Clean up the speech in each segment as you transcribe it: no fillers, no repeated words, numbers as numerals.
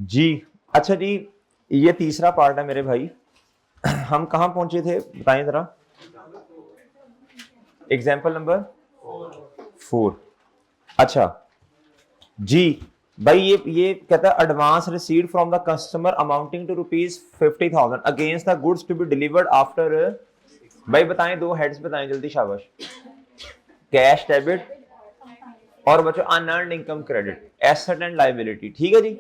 जी। अच्छा जी, ये तीसरा पार्ट है मेरे भाई। हम कहाँ पहुंचे थे बताएं जरा। Example number 4। अच्छा जी भाई, ये कहता है advance received from the customer amounting to ₹50,000 against the goods to be delivered after. भाई बताएं, दो हेड्स बताएं जल्दी, शाबाश। कैश डेबिट और बच्चों unearned income credit, asset and liability. ठीक है जी।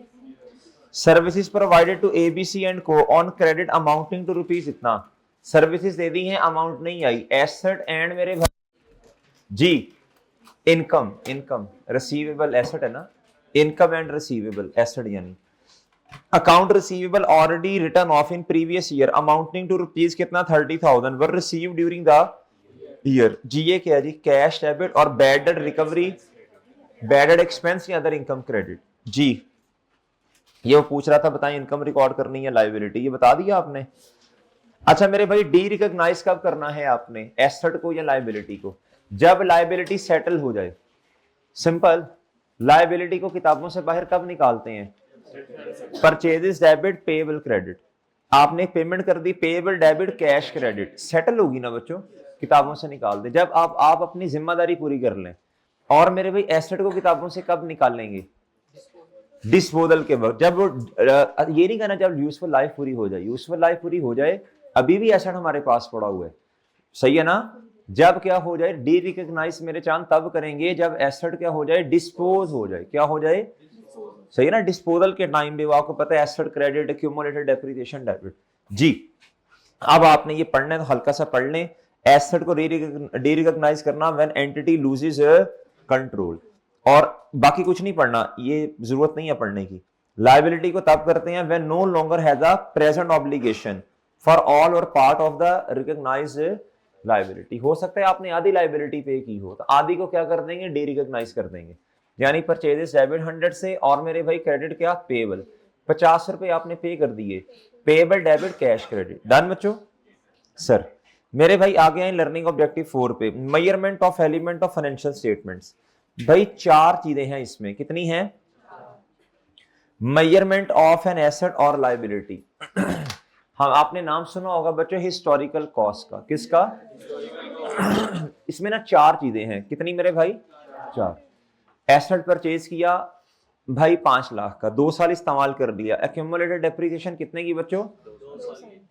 Services provided to ABC and Co on credit amounting to rupees इतना। सर्विसेज दे दी हैं, अमाउंट नहीं आई। एसेट एंड मेरे भाई जी इनकम, इनकम रिसीवेबल एसेट है ना, इनकम एंड रिसीवेबल एसेट यानी account receivable already written off in previous year amounting to rupees कितना 30,000 were receive during the year. जी ये क्या है जी, कैश डेबिट और bad debt recovery, bad debt expense या अदर इनकम क्रेडिट। जी ये वो पूछ रहा था, बताएं इनकम रिकॉर्ड करनी है लायबिलिटी, ये बता दिया आपने। अच्छा मेरे भाई, डी रिकॉग्नाइज कब करना है आपने, एसेट को या लायबिलिटी को? जब लायबिलिटी सेटल हो जाए। सिंपल। लायबिलिटी को किताबों से बाहर कब निकालते हैं? Purchases debit, payable credit. आपने पेमेंट कर दी, payable debit, cash credit, settle होगी ना बच्चों, किताबों से निकाल दे जब आप अपनी जिम्मेदारी पूरी कर लें। और मेरे भाई एसेट को किताबों से कब निकालेंगे? डिस्पोजल के वक्त, जब वो ये नहीं कहना जब यूजफुल लाइफ पूरी हो जाए, यूजफुल लाइफ पूरी हो जाए अभी भी एसेट हमारे पास पड़ा हुआ है, सही है ना। जब क्या हो जाए, डी रिकॉग्नाइज मेरे चांद तब करेंगे जब एसेट क्या हो जाए, डिस्पोज हो जाए। क्या हो जाए? सही है ना। डिस्पोजल के टाइम भी आपको पता है asset credit, accumulated depreciation debit. जी अब आपने ये पढ़ना है तो हल्का सा पढ़ लें। एसेट को डी रिकॉग्नाइज करना व्हेन एंटिटी लूजेस कंट्रोल, और बाकी कुछ नहीं पढ़ना, ये जरूरत नहीं है पढ़ने की। लायबिलिटी को तब करते हैं when no longer has a present obligation for all or part of the recognised liability. हो सकता है आपने आधी लायबिलिटी पे की हो, तो आधी को क्या कर देंगे, डी रिकॉग्नाइज कर देंगे। यानी परचेजेस डेबिट 100 से, और मेरे भाई क्रेडिट क्या, पेएबल 50 रुपए आपने पे कर दिए, payable debit cash credit. Done बच्चों। सर मेरे भाई आगे आए लर्निंग ऑब्जेक्टिव 4 पे, measurement of element of financial statements. भाई 4 चीजें हैं इसमें, कितनी हैं? Measurement of N asset or liability. हाँ आपने नाम सुना होगा बच्चों हिस्टोरिकल कॉस्ट का, किसका? इसमें ना 4 चीजें हैं, कितनी मेरे भाई? 4। एसेट परचेज किया भाई 5 लाख का, 2 साल इस्तेमाल कर लिया, एक्यूमुलेटेड डेप्रिसिएशन कितने की बच्चों?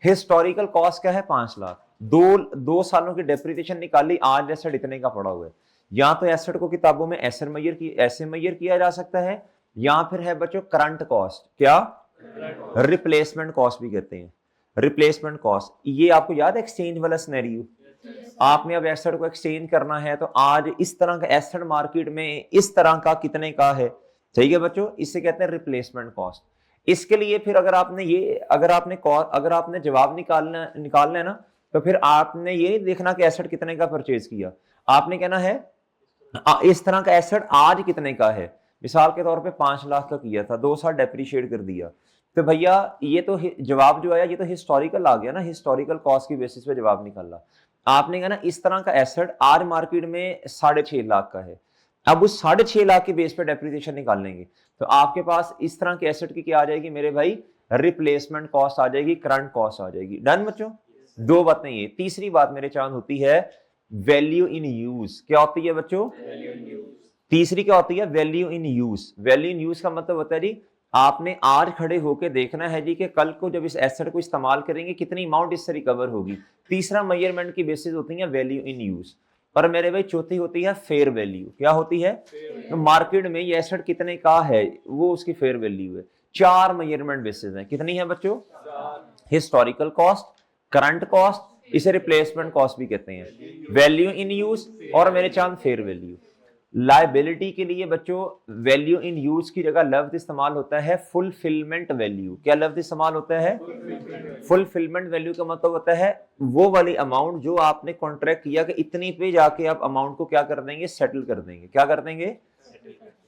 हिस्टोरिकल कॉस्ट क्या है? 5 लाख। दो सालों की डेप्रिसिएशन निकाली, आज एसेट इतने का पड़ा हुआ है। या तो एसेट को किताबों में ऐसे मैयर किया जा सकता है, या फिर है बच्चों करंट कॉस्ट, क्या? रिप्लेसमेंट कॉस्ट भी कहते हैं। रिप्लेसमेंट कॉस्ट, ये आपको याद है एक्सचेंज वाला सिनेरियो? आपने अब एसेट को एक्सचेंज करना है, तो आज इस तरह का एसेट मार्केट में इस तरह का कितने का है, सही है बच्चों, इसे कहते हैं रिप्लेसमेंट कॉस्ट। इसके लिए फिर अगर आपने जवाब निकालना है ना, तो फिर आपने ये देखना कि एसेट कितने का परचेज किया, आपने कहना है इस तरह का एसेट आज कितने का है। मिसाल के तौर पे 5 लाख का किया था, 2 साल डेप्रिशिएट कर दिया, तो भैया ये तो जवाब जो आया ये तो हिस्टोरिकल आ गया ना, हिस्टोरिकल कॉस्ट की बेसिस पे जवाब निकाला। आपने कहा ना इस तरह का एसेट आज मार्केट में 6.5 लाख का है, अब उस 6.5 लाख के बेस पे डेप्रिसिएशन निकाल लेंगे, तो आपके पास इस तरह के एसेट की क्या आ जाएगी मेरे भाई, रिप्लेसमेंट कॉस्ट आ जाएगी, करंट कॉस्ट आ जाएगी। डन बच्चों। 2 बातें ये। तीसरी बात मेरे चांद होती है वैल्यू इन यूज। क्या होती है बच्चों? तीसरी क्या होती है? Value in use. Value in use का मतलब होता है जी आपने आज खड़े होकर देखना है जी कि कल को जब इस एसेट को इस्तेमाल करेंगे कितनी अमाउंट इससे रिकवर होगी। तीसरा मेजरमेंट की बेसिस होती है वैल्यू इन यूज। और मेरे भाई चौथी होती है फेयर वैल्यू। क्या होती है? तो मार्केट में ये एसेट कितने का है वो उसकी फेयर वैल्यू है। 4 मेजरमेंट बेसिस हैं, कितनी है बच्चों? हिस्टोरिकल कॉस्ट, करंट कॉस्ट, इसे रिप्लेसमेंट कॉस्ट भी कहते हैं, वैल्यू इन यूज, और मेरे चांद फेयर वैल्यू। लायबिलिटी के लिए बच्चों वैल्यू इन यूज की जगह लफ्ज इस्तेमाल होता है फुलफिलमेंट वैल्यू। क्या लफ्ज इस्तेमाल होता है? फुलफिलमेंट वैल्यू का मतलब होता है वो वाली अमाउंट जो आपने कॉन्ट्रैक्ट किया कि इतनी पे जाके आप अमाउंट को क्या कर देंगे, सेटल कर देंगे। क्या कर देंगे?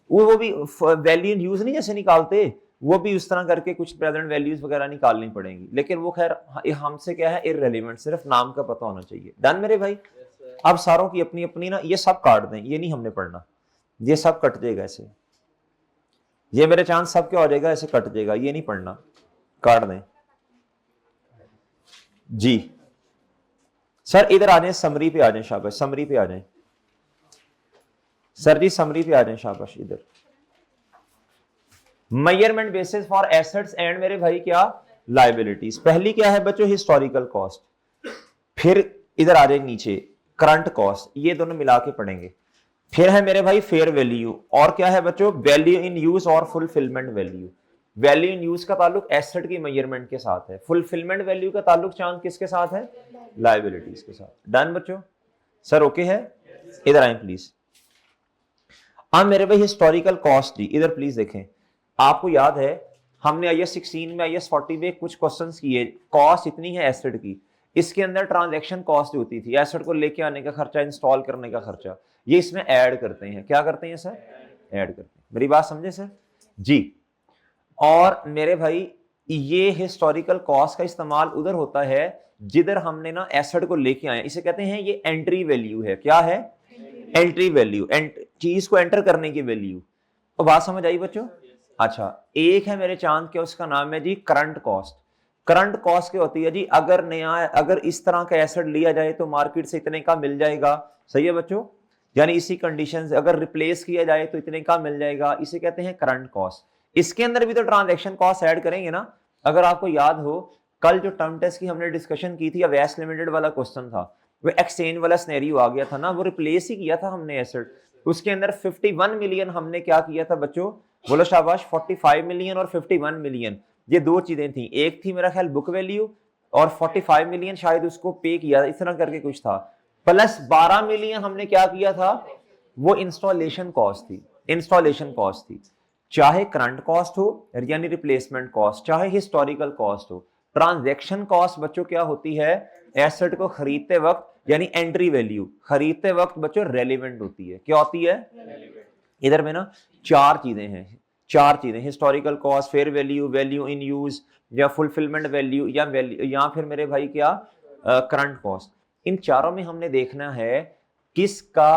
वो भी वैल्यू इन यूज नहीं जैसे निकालते, वो भी उस तरह करके कुछ प्रेजेंट वैल्यूज वगैरह निकालनी पड़ेंगी, लेकिन वो खैर हमसे क्या है इररेलेवेंट, सिर्फ नाम का पता होना चाहिए। डन मेरे भाई। अब सारों की अपनी अपनी ना, ये सब काट दें, ये नहीं हमने पढ़ना, ये सब कट जाएगा ऐसे। ये मेरे चांस सब क्या हो जाएगा, ऐसे कट जाएगा, ये नहीं पढ़ना, काट दें जी। सर इधर आ जाए, समरी पे आ जाए, शाबाश समरी पे आ जाए सर जी, समरी पे आ जाए शाबाश। इधर measurement basis for assets and मेरे भाई क्या लायबिलिटीज। पहली क्या है बच्चों, हिस्टोरिकल कॉस्ट, फिर इधर आ जाए नीचे करंट कॉस्ट, ये दोनों मिला के पढ़ेंगे। फिर है मेरे भाई फेयर वैल्यू, और क्या है बच्चों, वैल्यू इन यूज और fulfilment value. Value in use का ताल्लुक एसेट की मेजरमेंट के साथ है, फुलफिलमेंट वैल्यू का ताल्लुक चांद किसके साथ है, लायबिलिटीज के साथ। डन बच्चों, सर ओके है, इधर आए प्लीज। अब मेरे भाई हिस्टोरिकल कॉस्ट दी, इधर प्लीज देखें। आपको याद है हमने IAS 16 में IAS 40 में कुछ क्वेश्चंस किए, कॉस्ट इतनी है एसेट की, इसके अंदर ट्रांजैक्शन कॉस्ट होती थी, एसेट को लेके आने का खर्चा, इंस्टॉल करने का खर्चा, ये इसमें ऐड करते हैं। क्या करते हैं सर, ऐड करते हैं। मेरी बात समझे सर जी। और मेरे भाई ये हिस्टोरिकल कॉस्ट का इस्तेमाल उधर होता है जिधर हमने ना एसेट को लेके आए, इसे कहते हैं ये एंट्री वैल्यू है। क्या है, एंट्री वैल्यू, चीज को एंटर करने की वैल्यू। तो बात समझ आई बच्चों। अच्छा, एक है मेरे चांद के, उसका नाम है जी करंट कॉस्ट। करंट कॉस्ट क्या होती है जी, अगर नया, अगर इस तरह का एसेट लिया जाए तो मार्केट से इतने का मिल जाएगा, सही है बच्चों, यानी इसी कंडीशन से अगर रिप्लेस किया जाए तो इतने का मिल जाएगा, इसे कहते हैं करंट कॉस्ट। इसके अंदर भी तो ट्रांजैक्शन कॉस्ट ऐड करेंगे ना। अगर आपको याद हो कल जो टर्म टेस्ट की हमने डिस्कशन की थी, अवेस लिमिटेड वाला क्वेश्चन था, वो एक्सचेंज वाला सिनेरियो आ गया था ना, वो रिप्लेस ही किया था हमने एसेट, उसके अंदर 51 मिलियन हमने क्या किया था बच्चों, बोलो शाबाश, 45 मिलियन और 51 मिलियन, ये दो चीजें थी। एक थी मेरा ख्याल बुक वैल्यू, और 45 मिलियन शायद उसको पे किया, इस तरह करके कुछ था, प्लस 12 मिलियन हमने क्या किया था, वो इंस्टॉलेशन कॉस्ट थी, इंस्टॉलेशन कॉस्ट थी। चाहे करंट कॉस्ट हो यानी रिप्लेसमेंट कॉस्ट, चाहे हिस्टोरिकल कॉस्ट हो, ट्रांजैक्शन कॉस्ट बच्चों क्या होती है, एसेट को खरीदते वक्त यानी एंट्री वैल्यू, खरीदते वक्त बच्चों रेलिवेंट होती है। क्या होती है, इधर में ना चार चीजें हैं, चार चीजें, historical cost, fair value, value in use, या फुलफिलमेंट वैल्यू, या वैल्यू, या फिर मेरे भाई क्या करंट कॉस्ट। इन चारों में हमने देखना है किसका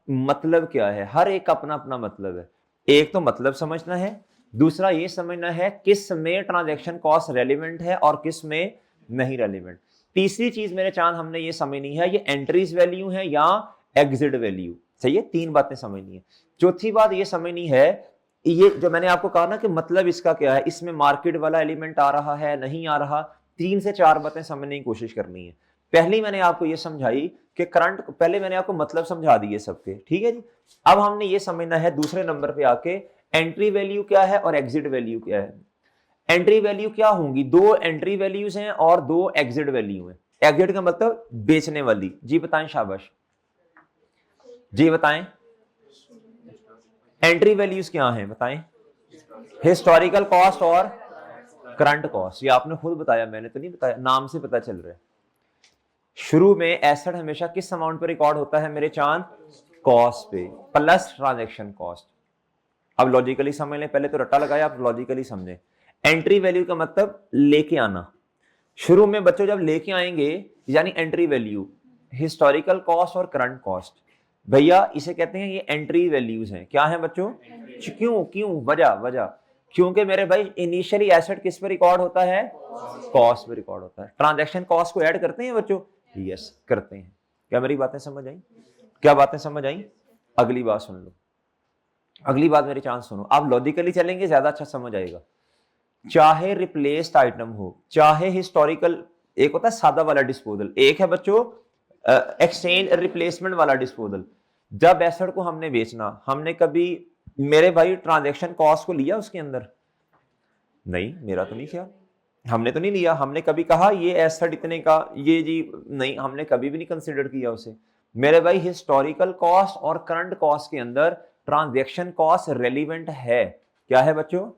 मतलब क्या है, हर एक अपना अपना मतलब है। एक तो मतलब समझना है, दूसरा ये समझना है किस में ट्रांजैक्शन कॉस्ट रेलिवेंट है और किस में नहीं रेलिवेंट। तीसरी चीज मेरे चांद हमने ये समझनी है, ये एंट्रीज वैल्यू है या एग्जिट वैल्यू, सही है, तीन बातें समझनी है। चौथी बात ये समझनी है, ये जो मैंने आपको कहा ना कि मतलब इसका क्या है, इसमें मार्केट वाला एलिमेंट आ रहा है नहीं आ रहा, 3 से 4 बातें समझने की कोशिश करनी है। पहली मैंने आपको ये समझाई कि करंट, पहले मैंने आपको मतलब समझा दिए सबके, ठीक है जी। अब हमने ये समझना है दूसरे नंबर पे आके एंट्री वैल्यू क्या है और एग्जिट वैल्यू क्या है। एंट्री वैल्यू क्या होंगी, दो एंट्री वैल्यूज हैं और दो एग्जिट वैल्यू हैं। एग्जिट का मतलब बेचने वाली, जी बताएं शाबाश, जी बताएं, एंट्री वैल्यूज क्या हैं बताएं, हिस्टोरिकल कॉस्ट और करंट कॉस्ट। ये आपने खुद बताया, मैंने तो नहीं बताया, नाम से पता चल रहा है। शुरू में एसेट हमेशा किस अमाउंट पे रिकॉर्ड होता है मेरे चांद, कॉस्ट पे प्लस ट्रांजैक्शन कॉस्ट। अब लॉजिकली समझ लें, पहले तो रट्टा लगाया, आप लॉजिकली समझे। एंट्री वैल्यू का मतलब लेके आना, शुरू में बच्चों जब लेके आएंगे यानी एंट्री वैल्यू, हिस्टोरिकल कॉस्ट और करंट कॉस्ट, भैया इसे कहते हैं ये एंट्री वैल्यूज हैं। क्या है बच्चों, क्यों क्यों, वजह वजह, क्योंकि मेरे भाई इनिशियली एसेट किस पे रिकॉर्ड होता है, कॉस्ट पे रिकॉर्ड होता है। ट्रांजैक्शन कॉस्ट को ऐड करते हैं बच्चों, यस करते हैं। क्या मेरी बातें समझ आई, क्या बातें समझ आई, अगली बात सुन लो, अगली बात मेरी चांस सुनो, आप लॉजिकली चलेंगे ज्यादा अच्छा समझ आएगा। चाहे रिप्लेस्ड आइटम हो, चाहे हिस्टोरिकल, एक होता है सादा वाला डिस्पोजल, एक है बच्चों एक्सचेंज रिप्लेसमेंट वाला डिस्पोजल। जब एसेट को हमने बेचना, हमने कभी मेरे भाई ट्रांजैक्शन कॉस्ट को लिया उसके अंदर, नहीं मेरा तो नहीं किया, हमने तो नहीं लिया। हमने कभी कहा ये एसेट इतने का, ये जी नहीं, हमने कभी भी नहीं कंसिडर किया उसे। मेरे भाई हिस्टोरिकल कॉस्ट और करंट कॉस्ट के अंदर ट्रांजैक्शन कॉस्ट रेलिवेंट है। क्या है बच्चों,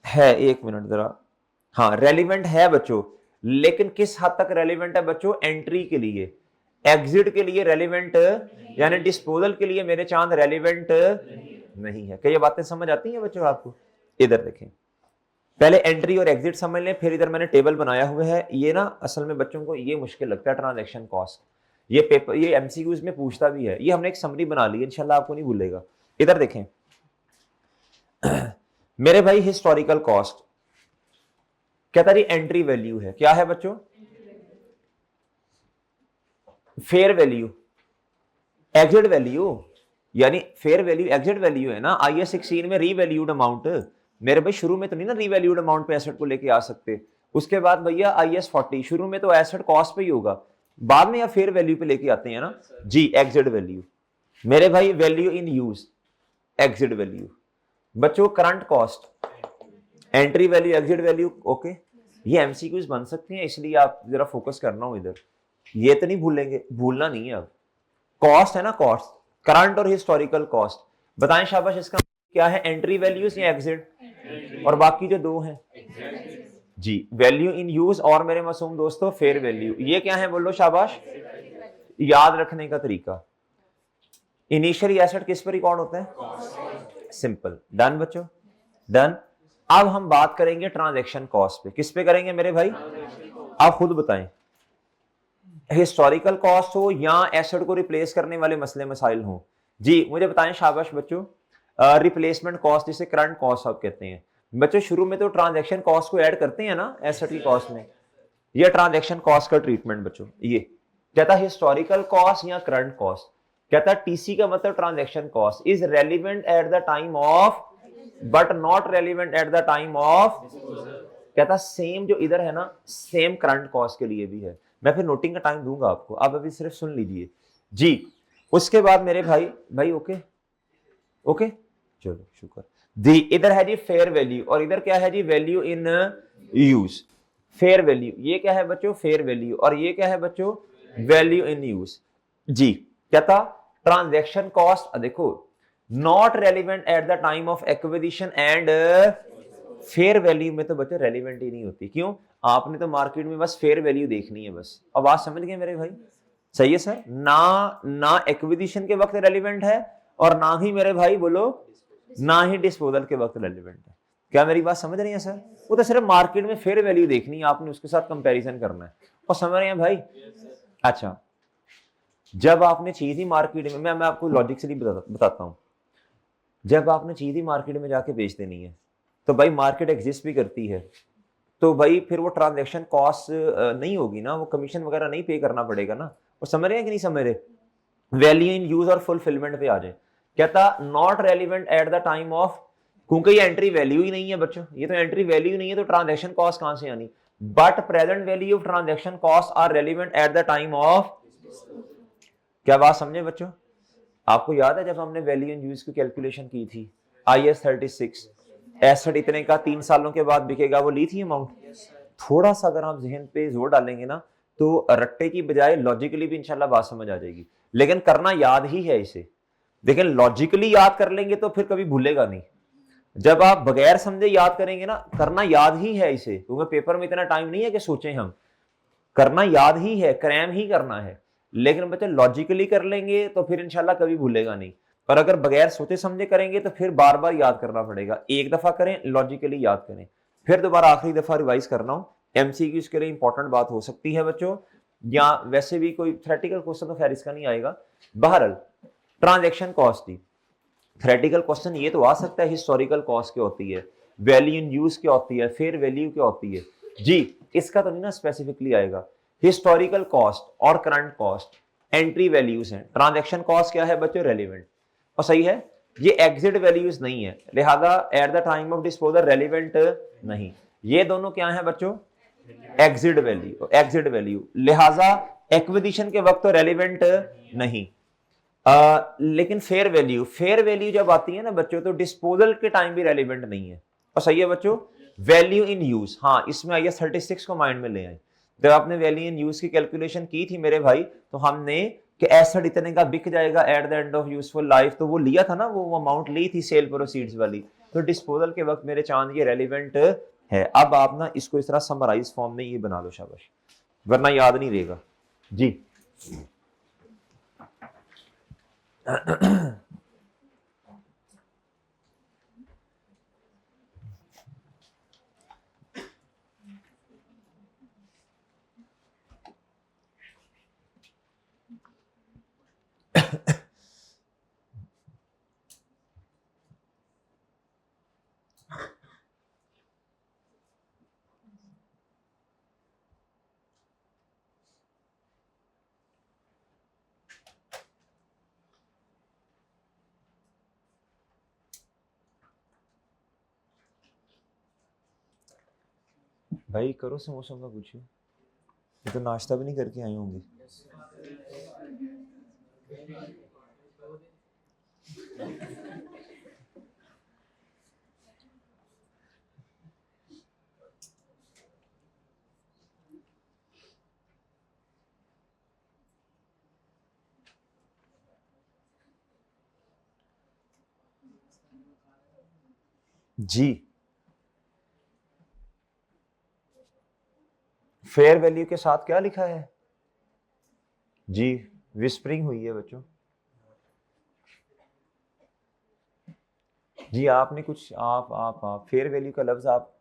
है, एक मिनट जरा, हाँ रेलिवेंट है बच्चों, लेकिन किस हद तक रेलिवेंट है बच्चों, एंट्री के लिए, एग्जिट के लिए रेलिवेंट, यानी डिस्पोजल के लिए मेरे चांद रेलिवेंट नहीं है। क्या ये बातें समझ आती हैं बच्चों आपको, इधर देखें, पहले एंट्री और एग्जिट समझ लें, फिर इधर मैंने टेबल बनाया हुआ है। ये ना असल में बच्चों को ये मुश्किल लगता है ट्रांजैक्शन कॉस्ट, ये पेपर, ये एमसीक्यूज में पूछता भी है, ये हमने एक समरी बना ली, इंशाल्लाह आपको नहीं भूलेगा। इधर देखें, मेरे भाई हिस्टोरिकल कॉस्ट कहता जी एंट्री वैल्यू है, क्या है बच्चों? फेयर वैल्यू, एग्जिट वैल्यू, यानी फेयर वैल्यू एग्जिट वैल्यू है ना। IAS 16 में रीवैल्यूड अमाउंट, मेरे भाई शुरू में तो नहीं ना रीवैल्यूड अमाउंट पे एसेट को लेके आ सकते। उसके बाद भैया IAS 40 शुरू में तो एसेट कॉस्ट पे ही होगा, बाद में या फेयर वैल्यू पे लेके आते हैं ना जी, एग्जिट वैल्यू। मेरे भाई value in use, exit value. बच्चों current cost, entry value, exit value, okay. ये एमसीक्यूज बन सकते हैं, इसलिए आप जरा फोकस करना हो इधर, ये तो नहीं भूलेंगे, भूलना नहीं है। अब कॉस्ट है ना, कॉस्ट करंट और हिस्टोरिकल कॉस्ट, बताएं शाबाश इसका क्या है, एंट्री वैल्यूज या एग्जिट? और बाकी जो दो हैं जी, वैल्यू इन यूज और मेरे मासूम दोस्तों फेयर वैल्यू, ये क्या है बोलो शाबाश? याद रखने का तरीका, इनिशियली एसेट किस पर रिकॉर्ड होता है? सिंपल, डन बच्चों, डन। अब हम बात करेंगे ट्रांजैक्शन कॉस्ट पे, किस पे करेंगे मेरे भाई? आप खुद बताएं, हिस्टोरिकल कॉस्ट हो या एसेट को रिप्लेस करने वाले मसले मसाइल हो जी, मुझे बताएं शाबाश बच्चों। रिप्लेसमेंट कॉस्ट जिसे करंट कॉस्ट आप कहते हैं बच्चों, शुरू में तो ट्रांजैक्शन कॉस्ट को ऐड करते हैं ना एसेट की कॉस्ट में, ये ट्रांजैक्शन कॉस्ट का ट्रीटमेंट बच्चों। ये कहता हिस्टोरिकल कॉस्ट या करंट कॉस्ट, कहता टीसी का मतलब transaction cost is relevant at the time of but not relevant at the time of, कहता सेम जो इधर है ना सेम करंट कॉस्ट के लिए भी है। मैं फिर नोटिंग का टाइम दूंगा आपको, आप अभी सिर्फ सुन लीजिए जी। उसके बाद मेरे भाई ओके ओके, चलो शुक्र। दी इधर है जी फेयर वैल्यू और इधर क्या है जी, value in use. Fair value ये क्या है बच्चों? Fair value. और ये क्या है बच्चों? वैल्यू इन यूज जी। कहता ट्रांजैक्शन कॉस्ट देखो not relevant at the time of acquisition and fair value में तो बच्चों रेलिवेंट ही नहीं होती। क्यों? आपने तो मार्केट में बस फेयर वैल्यू देखनी है बस। अब बात समझ गए मेरे भाई? सही है सर, ना एक्विजिशन के वक्त रेलिवेंट है और ना ही मेरे भाई बोलो ना ही डिस्पोजल के वक्त रेलिवेंट है। क्या मेरी बात समझ रही है सर? वो तो सिर्फ मार्केट में फेयर वैल्यू देखनी है आपने, उसके साथ कंपैरिजन करना है। और समझ रहे हैं भाई? अच्छा, जब आपने चीज ही मार्केट में, मैं आपको लॉजिकली बताता हूं, जब आपने चीज ही मार्केट में जाके बेच देनी है तो भाई मार्केट एग्जिस्ट भी करती है, तो भाई फिर वो ट्रांजैक्शन कॉस्ट नहीं होगी ना, वो कमीशन वगैरह नहीं पे करना पड़ेगा ना। और समझ रहे हैं कि नहीं समझ रहे? वैल्यू इन यूज और फुलफिलमेंट पे आ जाए, कहता not relevant at the time of, क्योंकि ये एंट्री वैल्यू ही नहीं है बच्चों, ये तो एंट्री वैल्यू नहीं है तो ट्रांजैक्शन कॉस्ट कहां से आनी? But present value of transaction cost are relevant at the time of, क्या बात समझे बच्चों? आपको याद है जब हमने वैल्यू इन यूज की कैलकुलेशन की थी IAS 36, एसेट इतने का 3 सालों के बाद बिकेगा, वो ली थी अमाउंट। थोड़ा सा अगर आप जहन पे जोर डालेंगे ना तो रट्टे की बजाय लॉजिकली भी इंशाल्लाह बात समझ आ जाएगी। लेकिन करना याद ही है इसे, लेकिन लॉजिकली याद कर लेंगे तो फिर कभी भूलेगा नहीं। जब आप बगैर समझे याद करेंगे ना, करना याद ही है इसे, क्योंकि पेपर में इतना टाइम नहीं है कि सोचें हम, करना याद ही है, क्रैम ही करना है। लेकिन बच्चे लॉजिकली कर लेंगे तो फिर इंशाल्लाह कभी भूलेगा नहीं, पर अगर बगैर सोचे समझे करेंगे तो फिर बार बार याद करना पड़ेगा। एक दफा करें लॉजिकली याद करें, फिर दोबारा आखिरी दफा रिवाइज करना हो। एमसीक्यू इसके लिए इंपॉर्टेंट बात हो सकती है बच्चों, या वैसे भी कोई थ्योरेटिकल क्वेश्चन तो खैर इसका नहीं आएगा। बहरहाल ट्रांजैक्शन कॉस्ट थी, थ्योरेटिकल क्वेश्चन ये तो आ सकता है हिस्टोरिकल कॉस्ट क्या होती है, वैल्यू इन यूज क्या होती है, फेयर वैल्यू क्या होती है जी, इसका तो नहीं ना स्पेसिफिकली आएगा। हिस्टोरिकल कॉस्ट और करंट कॉस्ट एंट्री वैल्यूज हैं, ट्रांजैक्शन कॉस्ट क्या है बच्चों? रेलिवेंट। और सही है, ये एग्जिट वैल्यूज नहीं है, लिहाजा eight the time of disposal relevant नहीं। ये दोनों क्या है बच्चों? एग्जिट वैल्यू, एग्जिट वैल्यू, लिहाजा एक्विजिशन के वक्त तो रेलिवेंट नहीं। लेकिन फेयर वैल्यू, फेयर वैल्यू जब आती है ना बच्चों तो डिस्पोजल के टाइम भी रेलिवेंट नहीं है। और सही है बच्चों, वैल्यू इन यूज, हाँ इसमें आइए 36 को माइंड में ले आए। जब आपने वैल्यू इन यूज की कैलकुलेशन की थी मेरे भाई, तो हमने कि एसेट इतने का बिक जाएगा at the end of useful life, तो वो लिया था ना, वो अमाउंट ली थी सेल प्रोसीड्स वाली, तो डिस्पोजल के वक्त मेरे चांद ये रेलिवेंट है। अब आप ना इसको इस तरह समराइज फॉर्म में ये बना लो शाबाश, वरना याद नहीं रहेगा जी। भाई करो समोसों का कुछ, ये तो नाश्ता भी नहीं करके आए होंगे। जी फेयर वैल्यू के साथ क्या लिखा है जी? विस्परिंग हुई है बच्चों। जी आपने कुछ आप फेयर वैल्यू का लफ्ज आप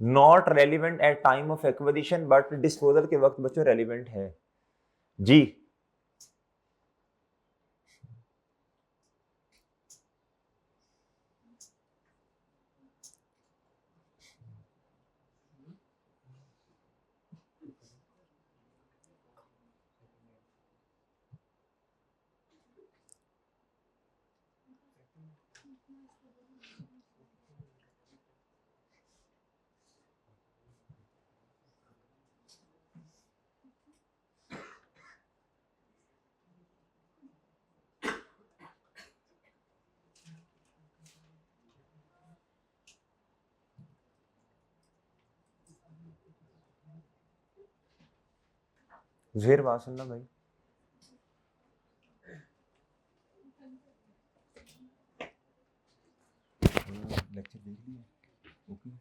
not relevant at time of acquisition but disposal के वक्त बच्चों रेलिवेंट है जी। ज़ेर बात सुनना भाई, लेक्चर देख लिया ओके।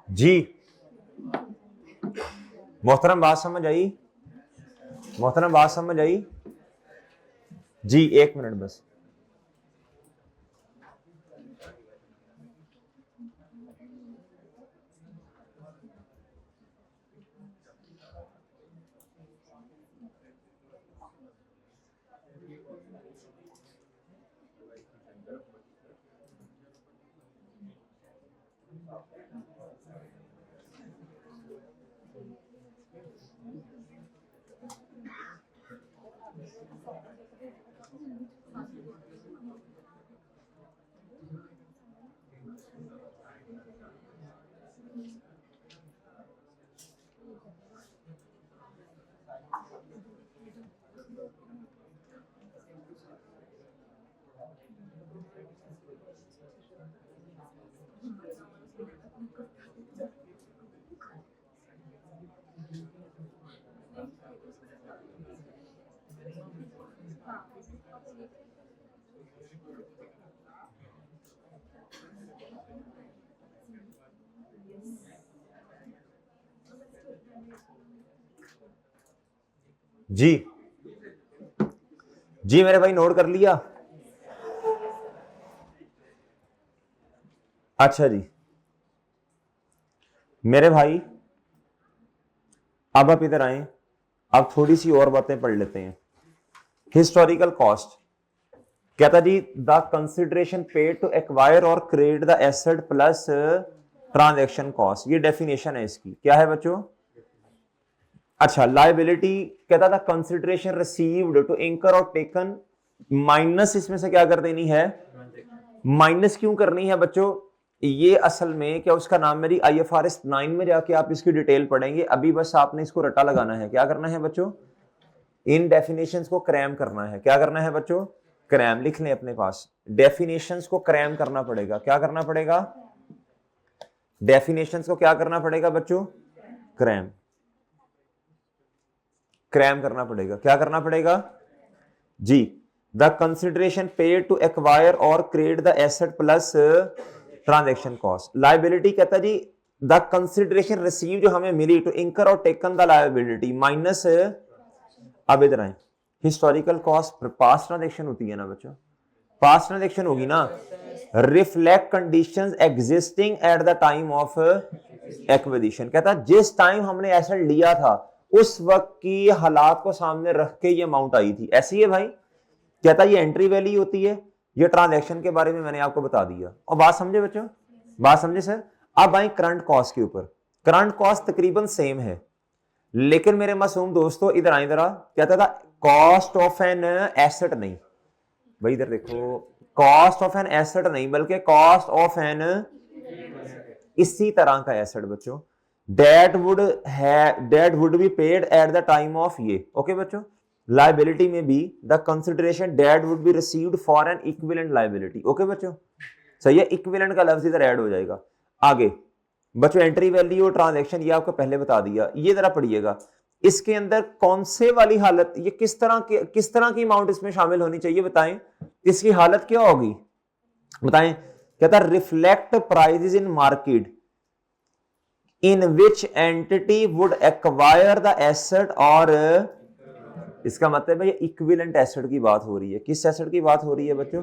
जी मोहतरम बात समझ आई? मोहतरम बात समझ आई जी? एक मिनट बस। जी जी मेरे भाई नोट कर लिया। अच्छा जी मेरे भाई अब आप इधर आए, अब थोड़ी सी और बातें पढ़ लेते हैं। हिस्टोरिकल कॉस्ट कहता जी the consideration paid to acquire or create the asset plus transaction cost, ये डेफिनेशन है इसकी, क्या है बच्चों? अच्छा लाइबिलिटी कहता था कंसिडरेशन रिसीव्ड टू इंकर और टेकन, माइनस इसमें से क्या कर देनी है, माइनस क्यों करनी है बच्चों? ये असल में क्या उसका नाम, मेरी IFRS 9 में जाके आप इसकी डिटेल पढ़ेंगे, अभी बस आपने इसको रट्टा लगाना है। क्या करना है बच्चों? इन डेफिनेशंस को क्रैम करना है। क्या करना है बच्चों? क्रैम लिख लें अपने पास, डेफिनेशंस को क्रैम करना पड़ेगा। क्या करना पड़ेगा? डेफिनेशंस को क्या करना पड़ेगा बच्चों? क्रैम, क्रैम करना पड़ेगा। क्या करना पड़ेगा जी? The consideration paid to acquire or create the asset plus transaction cost. Liability कहता जी द कंसिडरेशन रिसीव जो हमें मिली टू इंकर और टेकन द लायबिलिटी माइनस, अब इधर आए, हिस्टोरिकल कॉस्ट पास्ट ट्रांजैक्शन होती है ना बच्चों, पास्ट ट्रांजैक्शन होगी ना, reflect conditions existing eight the time of acquisition. कहता जिस टाइम हमने एसेट लिया था उस वक्त की हालात को सामने रख के ये अमाउंट आई थी। ऐसी है भाई, कहता ये एंट्री वैल्यू होती है, ये ट्रांजैक्शन के बारे में मैंने आपको बता दिया। और बात समझे बच्चों? बात समझे सर? अब आए करंट कॉस्ट के ऊपर। करंट कॉस्ट तकरीबन सेम है, लेकिन मेरे मासूम दोस्तों इधर आए जरा, कहता था कॉस्ट ऑफ एन एसेट नहीं, भाई इधर देखो, कॉस्ट ऑफ एन एसेट नहीं बल्कि कॉस्ट ऑफ एन इसी तरह का एसेट बच्चों, that would be paid eight the time of ये। ओके बच्चों, लाइबिलिटी में भी the consideration that would be received for an equivalent liability. Okay बच्चों, सही है, इक्विवेलेंट का लफ्ज इधर ऐड हो जाएगा। आगे बच्चों एंट्री वैल्यू और ट्रांजैक्शन ये आपको पहले बता दिया, ये जरा पढ़िएगा, इसके अंदर कौन से वाली हालत, ये किस तरह की अमाउंट इसमें शामिल होनी चाहिए बताएं, इसकी हालत क्या होगी बताएं। कहता reflect prices in market in which entity would acquire the asset, और इसका मतलब है ये इक्विवेलेंट एसेट की बात हो रही है। किस एसेट की बात हो रही है बच्चों?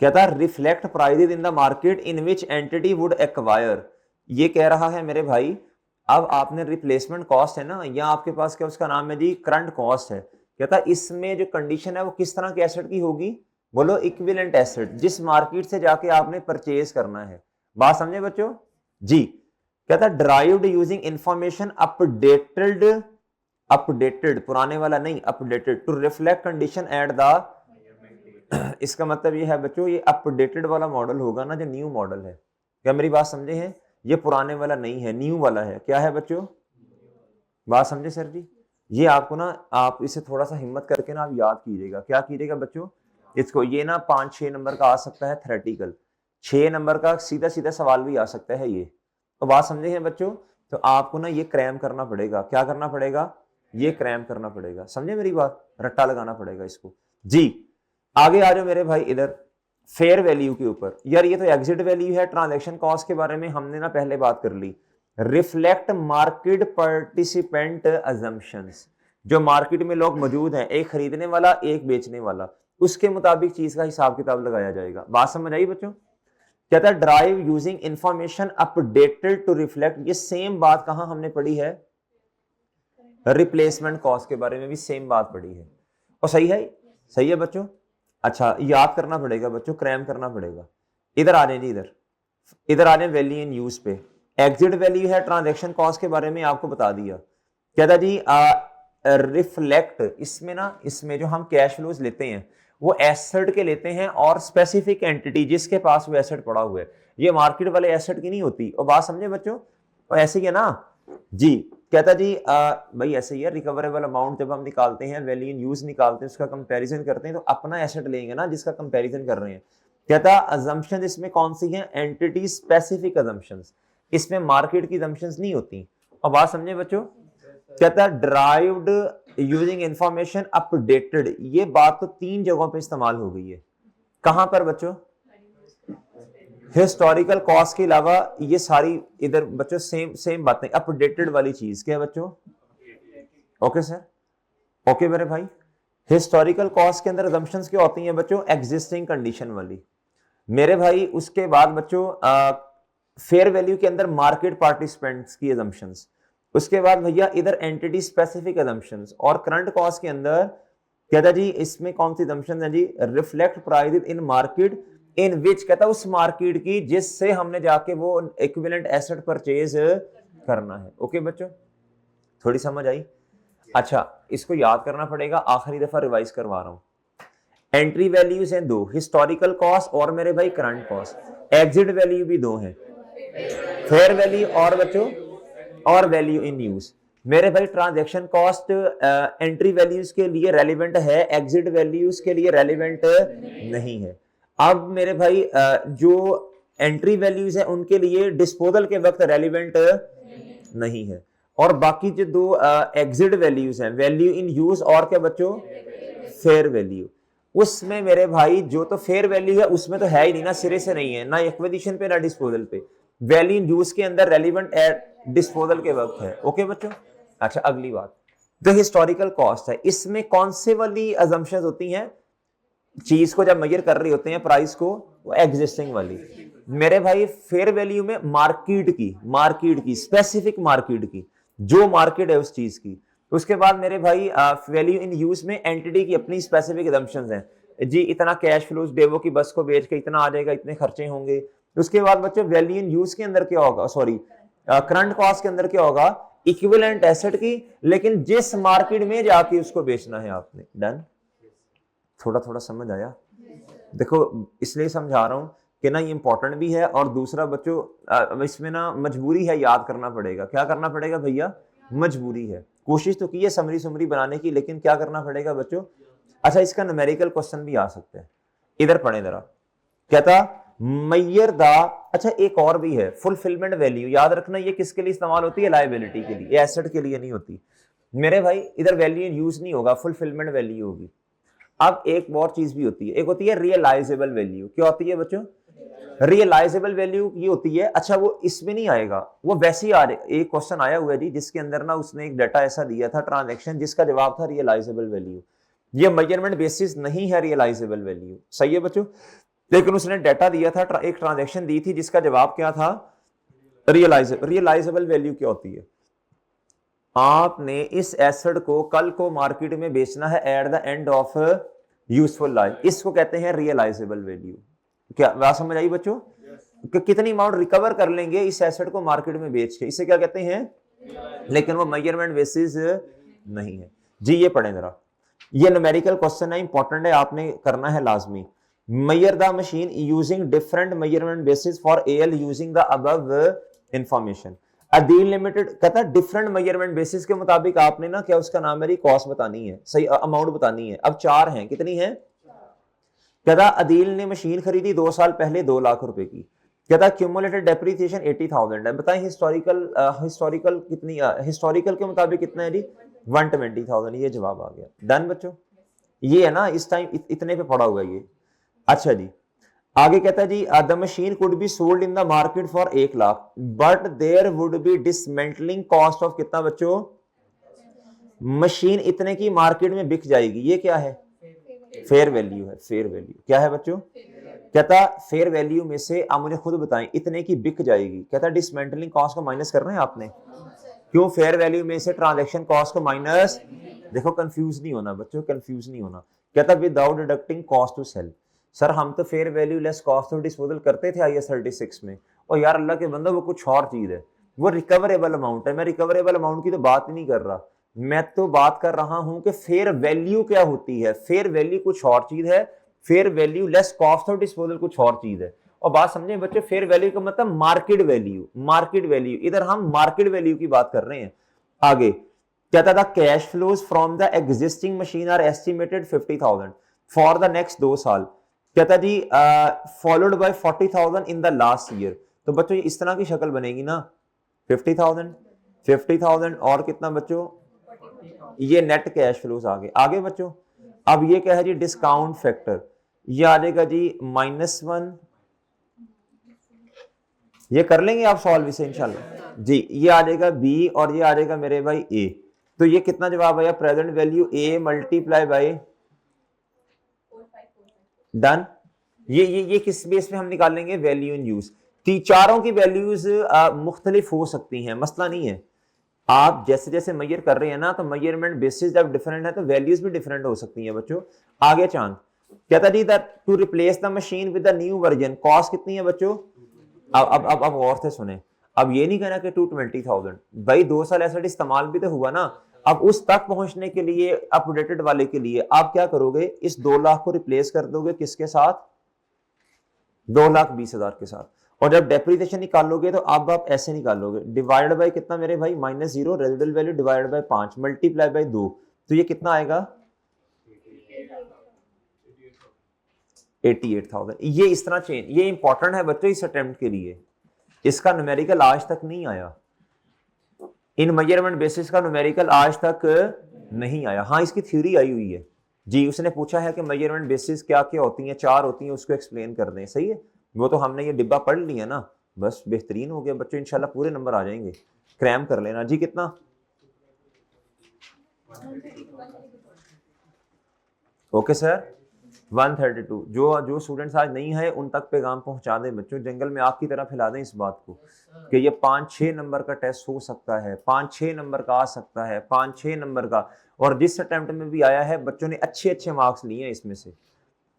कहता है reflect prices in the market in which entity would acquire. ये कह रहा है मेरे भाई, अब आपने रिप्लेसमेंट कॉस्ट है ना, या आपके पास क्या उसका नाम है जी, करंट कॉस्ट है। कहता है इसमें जो कंडीशन है वो किस तरह के एसेट की होगी, बोलो इक्विवेलेंट एसेट, जिस मार्केट से जाके आपने परचेज करना है। बात समझे बच्चों जी? कहता है ड्राइव्ड यूजिंग इंफॉर्मेशन अपडेटेड पुराने वाला नहीं, updated to reflect condition at the, इसका मतलब ये है बच्चों ये अपडेटेड वाला मॉडल होगा ना, जो न्यू मॉडल है। क्या मेरी बात समझे हैं? ये पुराने वाला नहीं है, न्यू वाला है। क्या है बच्चों? बात समझे सर जी? ये आपको ना, आप इसे थोड़ा सा हिम्मत करके ना आप याद कीजिएगा। क्या कीजिएगा बच्चों इसको, ये ना 5-6 नंबर का आ सकता है थ्योरेटिकल, 6 नंबर का सीधा सीधा सवाल भी आ सकता है ये। तो बात समझे हैं बच्चों? तो आपको ना ये क्रैम करना पड़ेगा। क्या करना पड़ेगा? ये क्रैम करना पड़ेगा। समझे मेरी बात? रट्टा लगाना पड़ेगा इसको जी। आगे आ जाओ मेरे भाई इधर, फेयर वैल्यू के ऊपर। यार ये तो एग्जिट वैल्यू है, ट्रांजैक्शन कॉस्ट के बारे में हमने ना पहले बात कर ली। रिफ्लेक्ट मार्केट पार्टिसिपेंट अजम्पशंस, जो मार्केट में लोग मौजूद हैं, एक खरीदने वाला एक बेचने वाला, उसके मुताबिक चीज का हिसाब किताब लगाया जाएगा। बात समझ आई बच्चों? कहता है derive using information updated to reflect, ये सेम बात कहां हमने पढ़ी है, रिप्लेसमेंट कॉस्ट के बारे में भी सेम बात पढ़ी है। और सही है, सही है बच्चों? अच्छा याद करना पड़ेगा बच्चों, क्रैम करना पड़ेगा। इधर आ जाए जी, इधर आ जाए वैल्यू इन यूज पे। एग्जिट वैल्यू है ट्रांजैक्शन कॉस्ट के बारे में आपको बता दिया। कहता जी रिफ्लेक्ट, इसमें ना, इसमें जो हम कैश फ्लोज लेते हैं वो एसेट के लेते हैं और स्पेसिफिक एंटिटी जिसके पास वो एसेट पड़ा हुआ है, ये मार्केट वाले एसेट की नहीं होती। और बात समझे बच्चों? और ऐसे ही है ना जी। कहता जी भाई ऐसे ही है, रिकवरेबल अमाउंट जब हम निकालते हैं, वैल्यू इन यूज निकालते हैं, उसका कंपैरिजन करते हैं, तो अपना एसेट लेंगे ना जिसका कंपैरिजन कर रहे हैं। कहता अजम्पशन इसमें कौन सी है, एंटिटी स्पेसिफिक अजम्पशंस, इसमें मार्केट की अजम्पशंस नहीं होती। और बात समझे बच्चों? कहता ड्राइव्ड यूजिंग इंफॉर्मेशन अपडेटेड, ये बात तो 3 जगहों पे इस्तेमाल हो गई है। कहां पर बच्चों? हिस्टोरिकल कॉस्ट के अलावा ये सारी इधर बच्चों सेम बातें। अपडेटेड वाली चीज क्या है बच्चों? ओके सर, ओके मेरे भाई। हिस्टोरिकल कॉस्ट के अंदर assumptions क्या होती हैं बच्चों? एग्जिस्टिंग कंडीशन वाली मेरे भाई। उसके बाद बच्चों फेयर वैल्यू के अंदर मार्केट पार्टिसिपेंट्स की assumptions। उसके बाद भैया इधर एंटिटी स्पेसिफिक assumptions। और करंट कॉस्ट के अंदर कहता जी इसमें कौन सी assumptions है जी? Reflect price in market in which, कहता उस मार्केट की जिससे हमने जाके वो इक्विवेलेंट एसेट परचेज करना है। ओके बच्चों, थोड़ी समझ आई? अच्छा, इसको याद करना पड़ेगा, आखिरी दफा रिवाइज करवा रहा हूं। एंट्री वैल्यूज हैं दो, हिस्टोरिकल कॉस्ट और मेरे भाई करंट कॉस्ट। एग्जिट वैल्यू भी दो हैं, फेयर वैल्यू और बच्चों और वैल्यू इन यूज। मेरे भाई ट्रांजैक्शन कॉस्ट एंट्री वैल्यूज के लिए रेलिवेंट है, एग्जिट वैल्यूज के लिए रेलिवेंट नहीं है। अब मेरे भाई जो एंट्री वैल्यूज है उनके लिए डिस्पोजल के वक्त रेलिवेंट नहीं है। और बाकी जो दो एग्जिट वैल्यूज हैं, वैल्यू इन यूज और क्या बच्चों? Fair value. उसमें मेरे भाई जो तो फेयर वैल्यू है उसमें तो है ही नहीं ना, सिरे से नहीं है ना एक्विजिशन पे ना डिस्पोजल पे। वैल्यू इन यूज के अंदर रेलिवेंट डिस्पोजल के वक्त है। ओके बच्चों, अच्छा अगली बात, जो हिस्टोरिकल कॉस्ट है इसमें कौन से वाली अजम्पशंस होती हैं? चीज को जब मेजर कर रहे होते हैं प्राइस को, वो एग्जिस्टिंग वाली मेरे भाई। फेयर वैल्यू में मार्केट की स्पेसिफिक मार्केट की, जो मार्केट है उस चीज की। उसके बाद मेरे भाई वैल्यू इन यूज में एंटिटी की अपनी स्पेसिफिक assumptions हैं जी, इतना कैश फ्लोज डेवो की बस को बेच के इतना आ जाएगा, इतने खर्चे होंगे। उसके बाद बच्चों वैल्यू इन यूज के अंदर क्या होगा? सॉरी, करंट कॉस्ट के अंदर क्या होगा? इक्विवेलेंट एसेट की, लेकिन जिस मार्केट में जाके उसको बेचना है आपने। डन? थोड़ा थोड़ा समझ आया? देखो इसलिए समझा रहा हूं कि ना ये इंपॉर्टेंट भी है, और दूसरा बच्चों इसमें ना मजबूरी है, याद करना पड़ेगा। क्या करना पड़ेगा भैया? मजबूरी है। कोशिश तो की है समरी बनाने की, लेकिन क्या करना पड़ेगा बच्चों? अच्छा, इसका न्यूमेरिकल क्वेश्चन भी आ सकते हैं, इधर पढ़े जरा। कहता मैयर दा, अच्छा एक और भी है, फुलफिलमेंट वैल्यू। याद रखना ये किसके लिए इस्तेमाल होती है? लायबिलिटी के लिए, एसेट के लिए नहीं होती मेरे भाई। इधर वैल्यू यूज नहीं होगा, फुलफिलमेंट वैल्यू होगी। अब एक और चीज भी होती है, एक होती है रियलाइजेबल वैल्यू। क्या होती है बच्चों? रियलाइजेबल वैल्यू ये होती है, अच्छा वो इसमें नहीं आएगा, वो वैसे ही आ रहे। एक क्वेश्चन आया हुआ है जी जिसके अंदर ना उसने एक डाटा ऐसा दिया था ट्रांजैक्शन, जिसका जवाब था रियलाइजेबल वैल्यू। ये मेजरमेंट बेसिस नहीं है रियलाइजेबल वैल्यू, सही है बच्चों? लेकिन उसने डाटा दिया था, एक ट्रांजैक्शन दी थी जिसका जवाब क्या था? रियलाइजेबल वैल्यू क्या होती है? आपने इस एसेट को कल को मार्केट में बेचना है at the end of useful life, इसको कहते हैं रियलाइजेबल वैल्यू। क्या बात समझ आई बच्चों? कि कितनी अमाउंट रिकवर कर लेंगे इस एसेट को मार्केट में बेच के, इसे क्या कहते हैं? लेकिन वो मेजरमेंट बेसिस नहीं है जी। ये पढ़ें जरा, ये न्यूमेरिकल क्वेश्चन है, इंपॉर्टेंट है, आपने करना है लाजमी। Measure the machine using different measurement basis for L using the above information. Adeel limited कहता है डिफरेंट मेजरमेंट बेसिस के मुताबिक आपने ना क्या उसका नाम है, कॉस्ट बतानी है, सही अमाउंट बतानी है। अब चार हैं, कितनी है? कहता अदील ने मशीन खरीदी 2 साल पहले 2 लाख रुपए की। कहता क्यूमुलेटेड डेप्रिसिएशन 80,000 है। बताएं हिस्टोरिकल कितनी, हिस्टोरिकल के मुताबिक कितना है जी? 120,000। ये जवाब आ गया। डन बच्चों? ये है ना इस टाइम इतने पे पड़ा हुआ ये। अच्छा जी, आगे कहता है जी the machine could be sold in the market for 1 lakh but there would be dismantling cost of कितना बच्चों? मशीन इतने की मार्केट में बिक जाएगी। ये क्या है? फेयर वैल्यू है। फेयर वैल्यू क्या है बच्चों? कहता फेयर वैल्यू में से आप मुझे खुद बताएं, इतने की बिक जाएगी। कहता डिसमेंटलिंग कॉस्ट को माइनस करना है आपने। क्यों? फेयर वैल्यू में से ट्रांजैक्शन कॉस्ट को माइनस। देखो कंफ्यूज नहीं होना बच्चों, कंफ्यूज नहीं होना। कहता without deducting cost to sell. Sir हम तो fair value less cost of disposal करते थे IAS 36 में, और यार अल्लाह के बंदो वो कुछ और चीज है, वो रिकवरेबल अमाउंट है। मैं रिकवरेबल अमाउंट की तो बात ही नहीं कर रहा, मैं तो बात कर रहा हूं कि फेयर वैल्यू क्या होती है। फेयर वैल्यू कुछ और चीज है, fair value less cost of disposal कुछ और चीज है। और बात समझे बच्चे, फेयर वैल्यू का मतलब मार्केट वैल्यू। मार्केट वैल्यू, इधर हम मार्केट वैल्यू की बात कर रहे हैं। आगे कहता था cash flows from the existing machine are estimated 50,000 for the next 2 साल। कहता जी followed by 40,000 in the last year. तो बच्चों इस तरह की शक्ल बनेगी ना, 50,000 और कितना बच्चों? ये नेट कैश फ्लोज आगे। आगे बच्चों अब ये क्या है जी? Discount factor. ये आ जाएगा जी -1। ये कर लेंगे आप सॉल्व इसे इंशाल्लाह जी। ये आ जाएगा B और ये आ जाएगा मेरे भाई A। तो ये कितना जवाब आया, present value A multiply by, done. ये किस बेस पे हम निकालेंगे, वैल्यू इन यूज। चारों की वैल्यूज मुख्तलिफ हो सकती हैं, मसला नहीं है। आप जैसे जैसे मैयर कर रहे हैं ना, तो मैयरमेंट बेसिस जब डिफरेंट है तो वैल्यूज भी डिफरेंट हो सकती हैं बच्चों। आगे चांद कहता जी that to replace the machine with the new version cost कितनी है बच्चों। अब गौर से सुने, अब ये नहीं कहना कि 220,000, भाई 2 साल एसेट इस्तेमाल भी तो हुआ ना। अब उस तक पहुंचने के लिए अपडेटेड वाले के लिए आप क्या करोगे, इस 2 लाख को रिप्लेस कर दोगे किसके साथ, 2,20,000 के साथ। और जब डेप्रिसिएशन निकालोगे तो अब आप ऐसे निकालोगे, डिवाइड बाय कितना मेरे भाई, -0, residual value divide by 5 multiply by 2, तो ये कितना आएगा 88,000। ये इस तरह चेंज, ये इंपॉर्टेंट है बच्चों इस अटेम्प्ट के लिए। इसका न्यूमेरिकल आज तक नहीं आया, इन मेजरमेंट बेसिस का न्यूमेरिकल आज तक नहीं आया। हाँ इसकी थ्योरी आई हुई है जी, उसने पूछा है कि मेजरमेंट बेसिस क्या क्या होती हैं, 4 होती हैं, उसको एक्सप्लेन कर दें, सही है। वो तो हमने ये डिब्बा पढ़ लिया ना, बस बेहतरीन हो गया बच्चों, इंशाल्लाह पूरे नंबर आ जाएंगे, क्रैम कर लेना जी। कितना, ओके सर 132। जो स्टूडेंट्स आज नहीं है उन तक पैगाम पहुंचा दें बच्चों, जंगल में आग की तरह फैला दें इस बात को कि ये 5-6 नंबर का टेस्ट हो सकता है, 5-6 नंबर का आ सकता है, 5-6 नंबर का। और जिस अटेम्प्ट में भी आया है बच्चों ने अच्छे अच्छे मार्क्स लिए हैं इसमें से,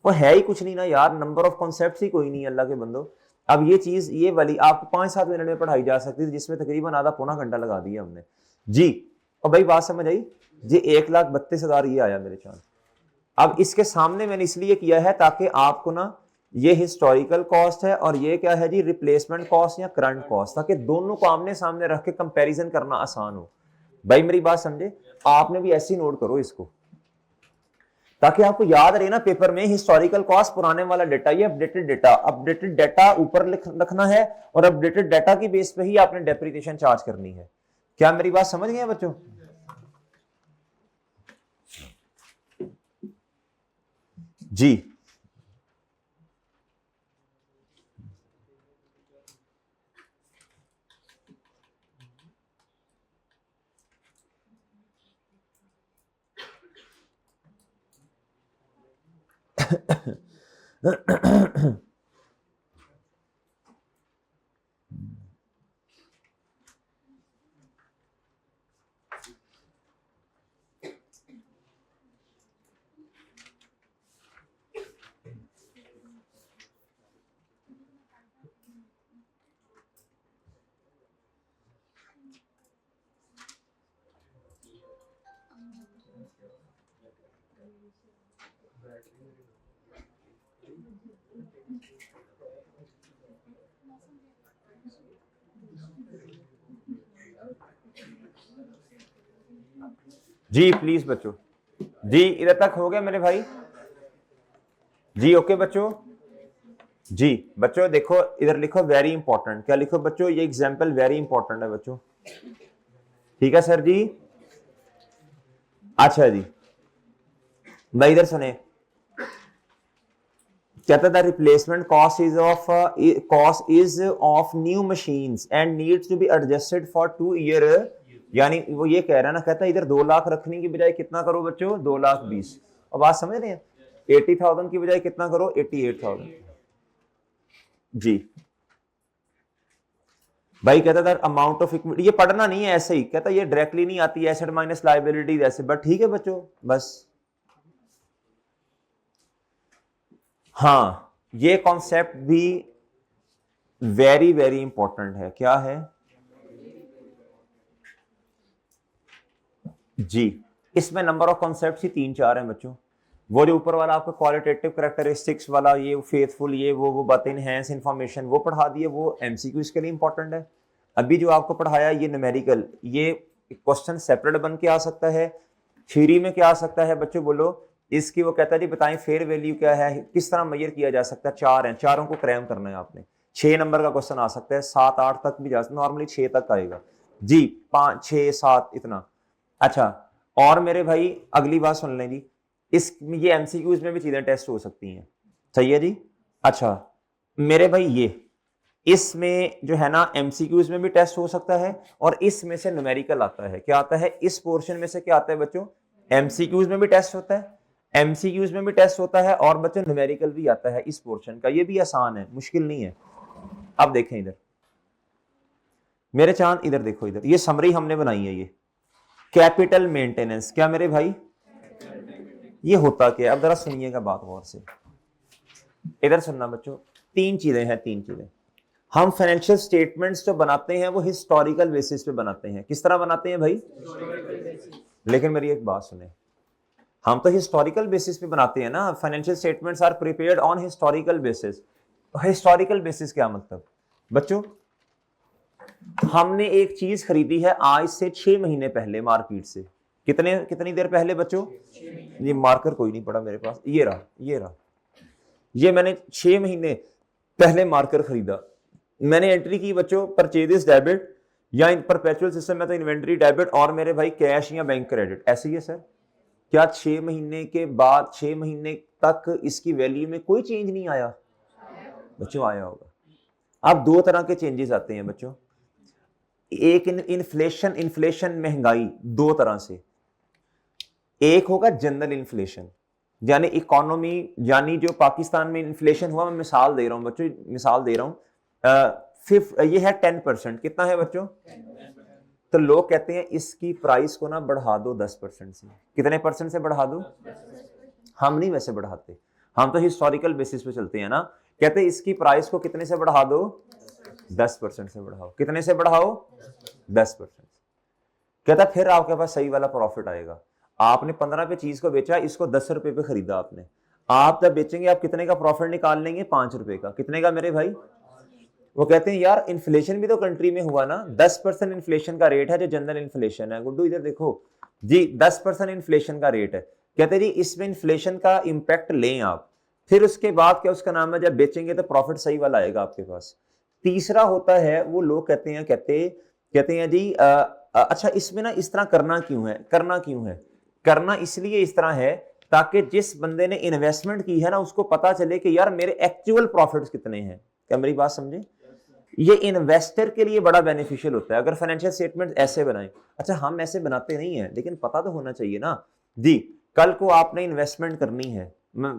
वो है ही कुछ नहीं ना यार, नंबर ऑफ कॉन्सेप्ट ही कोई नहीं है अल्लाह के बंदो। अब ये चीज ये वाली आपको 5-7 मिनट में पढ़ाई जा सकती थी, जिसमें तकरीबन आधा पौना घंटा लगा दिया हमने जी। और भाई बात समझ आई जी, 1,32,000 ये आया मेरे चांद। अब इसके सामने मैंने इसलिए किया है ताकि आपको ना, ये हिस्टोरिकल कॉस्ट है और ये क्या है जी, रिप्लेसमेंट कॉस्ट या करंट कॉस्ट, ताकि दोनों को आमने सामने रख के कंपैरिजन करना आसान हो। भाई मेरी बात समझे, आपने भी ऐसे ही नोट करो इसको, ताकि आपको याद रहे ना पेपर में, हिस्टोरिकल कॉस्ट पुराने वाला डेटा, ये अपडेटेड डेटा ऊपर रखना है और अपडेटेड डेटा की बेस पे ही आपने डेप्रिसिएशन चार्ज करनी है। क्या मेरी बात समझ गए बच्चों जी। जी प्लीज बच्चों जी, इधर तक हो गया मेरे भाई जी। ओके बच्चों जी, बच्चों देखो इधर लिखो वेरी इंपॉर्टेंट, क्या लिखो बच्चों, ये एग्जांपल वेरी इंपॉर्टेंट है बच्चों, ठीक है सर जी। अच्छा जी भाई इधर सुने, कहता था replacement cost is of new machines and needs to be adjusted for 2 year. यानी वो ये कह रहा है ना, कहता है इधर 2 लाख रखने की बजाय कितना करो बच्चों, 2,20,000। और बात समझ रहे हैं, 80,000 की बजाय कितना करो, 88,000 जी। भाई कहता था अमाउंट ऑफ इक्विटी, ये पढ़ना नहीं है ऐसे ही, कहता ये डायरेक्टली नहीं आती, एसेट माइनस लायबिलिटी ऐसे, बट ठीक है बच्चों बस। हाँ ये कॉन्सेप्ट भी वेरी वेरी इंपॉर्टेंट है, क्या है जी। इसमें नंबर ऑफ कॉन्सेप्ट ही 3-4 हैं बच्चों। वो जो ऊपर वाला आपका क्वालिटेटिव कैरेक्टरिस्टिक्स वाला, ये फेथफुल, ये वो बातें, इनहेंस इंफॉर्मेशन, वो पढ़ा दिए, वो एमसीक्यू इसके लिए इंपॉर्टेंट है। अभी जो आपको पढ़ाया ये न्यूमेरिकल, ये क्वेश्चन सेपरेट बन के आ सकता है, थ्योरी में क्या आ सकता है बच्चों बोलो इसकी। वो कहता है जी बताएं फेयर वैल्यू क्या है, किस तरह मेजर किया जा सकता है। 4 हैं, चारों को क्रैम करना है आपने। 6 नंबर का क्वेश्चन आ सकता है, 7-8 तक भी जा सकता है, नॉर्मली 6 तक आएगा जी, 5-6-7 इतना। अच्छा और मेरे भाई अगली बात सुन लें जी, इस ये एमसीक्यूज में भी चीजें टेस्ट हो सकती हैं, सही है जी। अच्छा मेरे भाई ये इसमें जो है ना एमसीक्यूज में भी टेस्ट हो सकता है और इसमें से न्यूमेरिकल आता है। क्या आता है इस पोर्शन में से? क्या आता है बच्चों? एमसीक्यूज में भी टेस्ट होता है, एमसीक्यूज में भी टेस्ट होता है और बच्चों न्यूमेरिकल भी आता है इस पोर्शन का। ये भी आसान है, मुश्किल नहीं है। अब देखें इधर मेरे चांद, इधर देखो, इधर ये समरी हमने बनाई है। ये कैपिटल मेंटेनेंस, क्या मेरे भाई ये होता क्या? अब जरा सुनिएगा बात गौर से, इधर सुनना बच्चों। तीन चीजें हैं, तीन चीजें। हम फाइनेंशियल स्टेटमेंट्स जो बनाते हैं वो हिस्टोरिकल बेसिस पे बनाते हैं। किस तरह बनाते हैं भाई? लेकिन मेरी एक बात सुने, हम तो हिस्टोरिकल बेसिस पे बनाते हैं ना। Financial statements are prepared on historical basis. Historical basis क्या मतलब बच्चों? हमने एक चीज खरीदी है आज से 6 महीने पहले मार्केट से। कितनी देर पहले बच्चों? ये मार्कर कोई नहीं पड़ा मेरे पास, ये रहा, ये मैंने 6 महीने पहले मार्कर खरीदा। मैंने एंट्री की बच्चों परचेज डेबिट या इन परपेचुअल सिस्टम में तो इन्वेंट्री डेबिट और मेरे भाई कैश या बैंक क्रेडिट, ऐसे ही है सर। क्या 6 महीने के बाद 6 महीने तक इसकी वैल्यू में कोई चेंज नहीं आया? बच्चों आया होगा। अब दो तरह के चेंजेस आते हैं बच्चों। एक इन्फ्लेशन महंगाई दो तरह से। एक होगा जनरल इन्फ्लेशन, यानी इकोनॉमी, यानी जो पाकिस्तान में इन्फ्लेशन हुआ, मैं मिसाल दे रहा हूं बच्चों, मिसाल दे रहा हूं। ये है 10%। कितना है बच्चों? तो लोग कहते हैं इसकी प्राइस को ना बढ़ा दो 10% से। कितने परसेंट से बढ़ा दो? हम नहीं वैसे बढ़ाते, हम तो हिस्टोरिकल बेसिस पे चलते हैं ना। कहते हैं इसकी प्राइस को कितने से बढ़ा दो? 10% से बढ़ाओ। कितने से बढ़ाओ? 10%। कहता फिर आपके पास सही वाला प्रॉफिट आएगा। आपने 15 पे चीज को बेचा, इसको 10 रुपए पे खरीदा आपने। आप जब बेचेंगे आप कितने का प्रॉफिट निकाल लेंगे? 5 रुपए का। कितने का मेरे भाई? वो कहते हैं यार इन्फ्लेशन भी तो कंट्री में हुआ ना, 10% इन्फ्लेशन का रेट है जो जनरल इन्फ्लेशन है। गुड्डू इधर देखो जी, 10% इन्फ्लेशन का रेट है। कहते जी इसमें इन्फ्लेशन का इंपैक्ट लें आप, फिर उसके बाद क्या उसका नाम है, जब बेचेंगे तो प्रॉफिट सही वाला आएगा आपके पास। तीसरा होता है, वो लोग कहते हैं जी अच्छा इसमें ना इस तरह करना क्यों है? करना इसलिए इस तरह है ताकि जिस बंदे ने इन्वेस्टमेंट की है ना उसको पता चले कि यार मेरे एक्चुअल प्रॉफिट्स कितने हैं। क्या मेरी बात समझे? ये इन्वेस्टर के लिए बड़ा बेनिफिशियल होता है अगर फाइनेंशियल स्टेटमेंट ऐसे बनाएं। अच्छा हम ऐसे बनाते नहीं है, लेकिन पता तो होना चाहिए ना जी। कल को आपने इन्वेस्टमेंट करनी है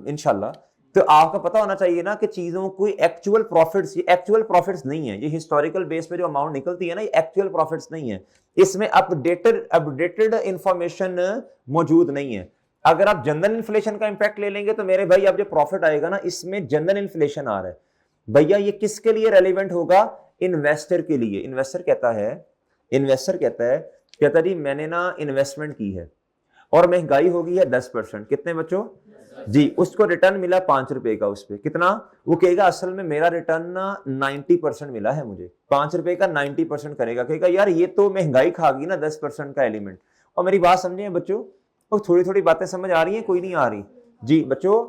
इंशाल्लाह, तो आपको पता होना चाहिए ना कि चीजों कोई एक्चुअल प्रॉफिट्स नहीं है। ये हिस्टोरिकल बेस पे जो अमाउंट निकलती है ना, ये एक्चुअल प्रॉफिट्स नहीं है, इसमें अपडेटेड इंफॉर्मेशन मौजूद नहीं है। अगर आप जनरल इन्फ्लेशन का इंपैक्ट ले लेंगे तो मेरे भाई अब जो प्रॉफिट आएगा ना इसमें जनरल इन्फ्लेशन आ रहा है, भैया ये किसके लिए रेलिवेंट होगा? इन्वेस्टर के लिए। इन्वेस्टर कहता है जी मैंने ना इन्वेस्टमेंट की है और महंगाई हो गई है 10%। कितने बच्चों जी? उसको रिटर्न मिला 5 रुपए का। उस पर कितना? वो कहेगा असल में मेरा रिटर्न ना 90% मिला है मुझे। 5 रुपए का 90% करेगा, कहेगा यार ये तो महंगाई खा गई ना 10% का एलिमेंट। और मेरी बात समझे बच्चों? और थोड़ी थोड़ी बातें समझ आ रही हैं, कोई नहीं आ रही जी बच्चों?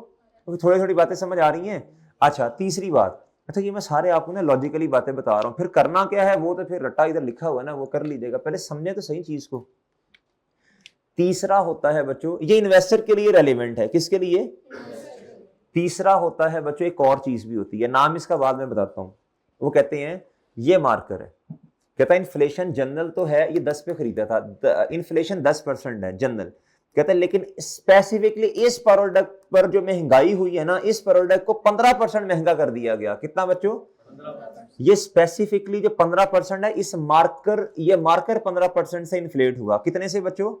थोड़ी थोड़ी बातें समझ आ रही हैं। अच्छा तीसरी बात, अच्छा ये मैं सारे आपको ना लॉजिकली बातें बता रहा हूं, फिर करना क्या है वो तो फिर रट्टा इधर लिखा हुआ है ना वो कर लीजिएगा, पहले समझे तो सही चीज को। तीसरा होता है बच्चों, ये इन्वेस्टर के लिए रेलिवेंट है। किसके लिए? तीसरा होता है बच्चों, एक और चीज भी होती है, नाम इसका बाद में बताता हूं। वो कहते हैं ये मार्कर है, कहता है इन्फ्लेशन जनरल तो है, ये 10 पे खरीदा था, इन्फ्लेशन 10% है जनरल। कहते हैं लेकिन स्पेसिफिकली इस प्रोडक्ट पर जो महंगाई हुई है ना, इस प्रोडक्ट को 15% महंगा कर दिया गया। कितना बच्चों? ये स्पेसिफिकली जो 15% है, इस मार्कर, ये मार्कर 15% से इन्फ्लेट हुआ। कितने से बच्चों?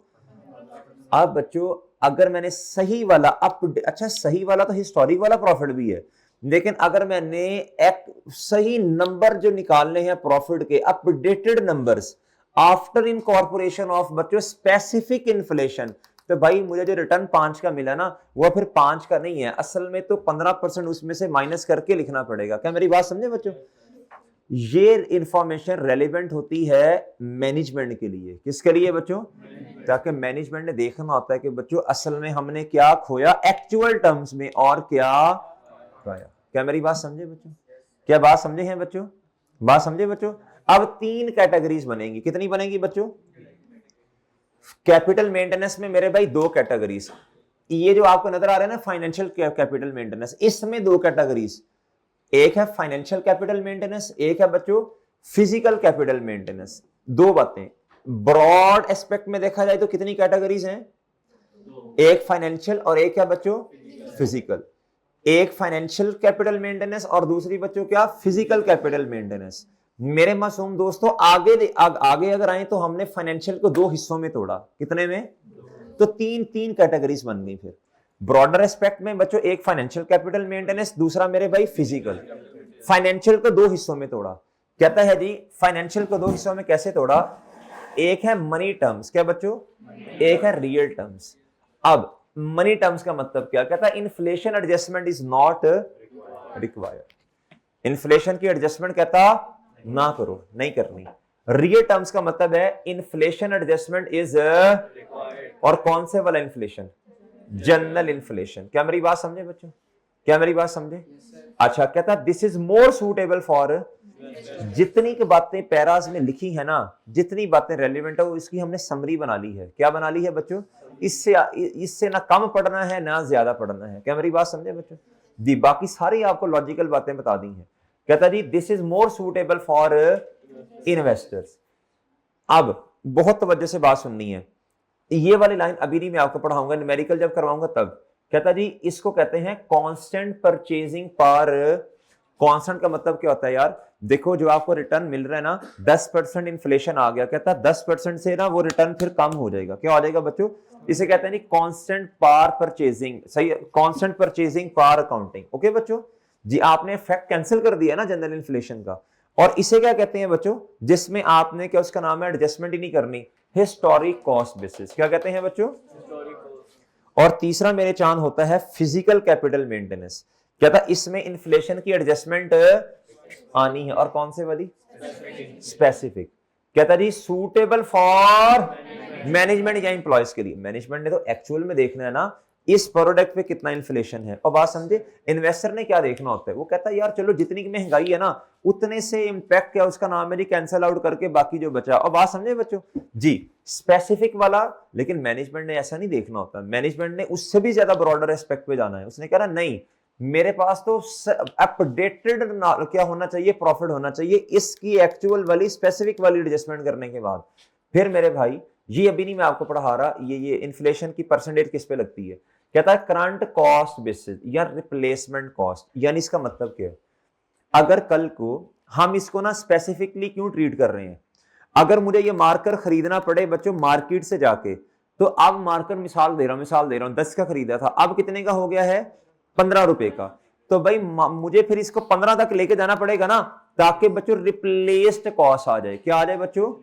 अब बच्चों अगर मैंने सही वाला अच्छा सही वाला तो हिस्टोरिक वाला प्रॉफिट भी है, लेकिन अगर मैंने एक सही नंबर जो निकालने हैं प्रॉफिट के, updated numbers after incorporation of बच्चों स्पेसिफिक इन्फ्लेशन, तो भाई मुझे जो रिटर्न 5 का मिला ना वो फिर 5 का नहीं है, असल में तो 15% उसमें से माइनस करके लिखना पड़ेगा। क्या मेरी बात समझे बच्चों? ये इंफॉर्मेशन रेलेवेंट होती है मैनेजमेंट के लिए। किसके लिए बच्चों? ताकि मैनेजमेंट ने देखना होता है कि बच्चों असल में हमने क्या खोया एक्चुअल टर्म्स में और क्या पाया। क्या मेरी बात समझे बच्चों? क्या बात समझे हैं बच्चों? बात समझे बच्चों? अब 3 कैटेगरीज बनेंगी। कितनी बनेंगी बच्चों? कैपिटल मेंटेनेंस में मेरे भाई 2 कैटेगरीज, ये जो आपको नजर आ रहा है ना फाइनेंशियल कैपिटल मेंटेनेंस, इसमें 2 कैटेगरीज। एक है फाइनेंशियल कैपिटल मेंटेनेंस, एक है बच्चों फिजिकल कैपिटल मेंटेनेंस। दो बातें, ब्रॉड एस्पेक्ट में देखा जाए तो कितनी कैटेगरीज हैं, एक फाइनेंशियल और एक है बच्चों फिजिकल। एक फाइनेंशियल कैपिटल मेंटेनेंस और दूसरी बच्चों क्या, फिजिकल कैपिटल मेंटेनेंस। मेरे मासूम दोस्तों आगे अगर आए तो हमने फाइनेंशियल को दो हिस्सों में तोड़ा, कितने में, तो तीन तीन कैटेगरीज बन गई। फिर ब्रॉडर एस्पेक्ट में बच्चों एक फाइनेंशियल कैपिटल मेंटेनेंस, दूसरा मेरे भाई फिजिकल। फाइनेंशियल को दो हिस्सों में तोड़ा, कहता है जी फाइनेंशियल को दो हिस्सों में कैसे तोड़ा, एक है मनी टर्म्स, क्या बच्चों, एक है रियल टर्म्स। अब मनी टर्म्स का मतलब क्या, कहता है inflation adjustment is not required, inflation की एडजस्टमेंट कहता ना करो, नहीं करनी। रियल टर्म्स का मतलब है इन्फ्लेशन एडजस्टमेंट इज और कौन से वाला इन्फ्लेशन, जनरल इन्फ्लेशन। क्या मेरी बात समझे बच्चों, क्या मेरी बात समझे? अच्छा, कहता this is more suitable for, जितनी की बातें पैराज में लिखी है ना, जितनी बातें रेलिवेंट है वो इसकी हमने समरी बना ली है। क्या बना ली है बच्चों, इससे ना कम पढ़ना है ना ज्यादा पढ़ना है। क्या मेरी बात समझे बच्चों जी? बाकी सारी आपको लॉजिकल बातें बता दी हैं। कहता जी this is more suitable for investors. अब बहुत तवज्जो से बात सुननी है, ये वाली लाइन अभी नहीं मैं आपको पढ़ाऊंगा, न्यूमेरिकल जब करवाऊंगा तब। कहता जी इसको कहते हैं कांस्टेंट परचेजिंग पावर। कांस्टेंट का मतलब क्या होता है यार, देखो जो आपको रिटर्न मिल रहा है ना, 10% इन्फ्लेशन आ गया, कहता है 10% से ना वो रिटर्न फिर कम हो जाएगा। क्या हो जाएगा बच्चों, इसे कहते हैं कांस्टेंट पार परचेजिंग, सही है, कांस्टेंट परचेजिंग पार अकाउंटिंग। ओके बच्चों जी, आपने फैक्ट कैंसिल कर दिया ना जनरल इन्फ्लेशन का। और इसे क्या कहते हैं बच्चों, जिसमें आपने क्या, उसका नाम है एडजस्टमेंट ही नहीं करनी, हिस्टोरिक कॉस्ट बेसिस। क्या कहते हैं बच्चों? और तीसरा मेरे चांद होता है फिजिकल कैपिटल मेंटेनेंस। कहता इसमें इन्फ्लेशन की एडजस्टमेंट आनी है, और कौन से वाली, स्पेसिफिक। कहता जी सूटेबल फॉर मैनेजमेंट या एम्प्लॉयज के लिए। मैनेजमेंट ने तो एक्चुअल में देखना है ना इस प्रोडक्ट पे कितना इन्फ्लेशन है। और बात समझे, इन्वेस्टर ने क्या देखना होता है, वो कहता है यार चलो जितनी की महंगाई है ना उतने से इंपैक्ट क्या, उसका नाम है जी कैंसल आउट करके बाकी जो बचा। और बात समझे बच्चों जी, स्पेसिफिक वाला। लेकिन मैनेजमेंट ने ऐसा नहीं देखना होता, मैनेजमेंट ने उससे भी ज्यादा ब्रॉडर एस्पेक्ट पे जाना है। उसने कहा नहीं, मेरे पास तो अपडेटेड क्या होना चाहिए, प्रॉफिट होना चाहिए, इसकी एक्चुअल वाली स्पेसिफिक वाली एडजस्टमेंट करने के बाद। फिर मेरे भाई ये अभी नहीं मैं आपको पढ़ा रहा, ये इन्फ्लेशन की परसेंटेज किस पे लगती है। कहता है करंट कॉस्ट बेसिस या रिप्लेसमेंट कॉस्ट। यानी इसका मतलब क्या है, अगर कल को हम इसको ना स्पेसिफिकली क्यों ट्रीट कर रहे हैं, अगर मुझे ये मार्कर खरीदना पड़े बच्चों मार्केट से जाके, तो अब मार्कर मिसाल दे रहा हूं 10 का खरीदा था, अब कितने का हो गया है, 15 रुपए का। तो भाई मुझे फिर इसको 15 तक लेके जाना पड़ेगा ना, ताकि बच्चों रिप्लेस्ड कॉस्ट आ जाए। क्या आ जाए बच्चों,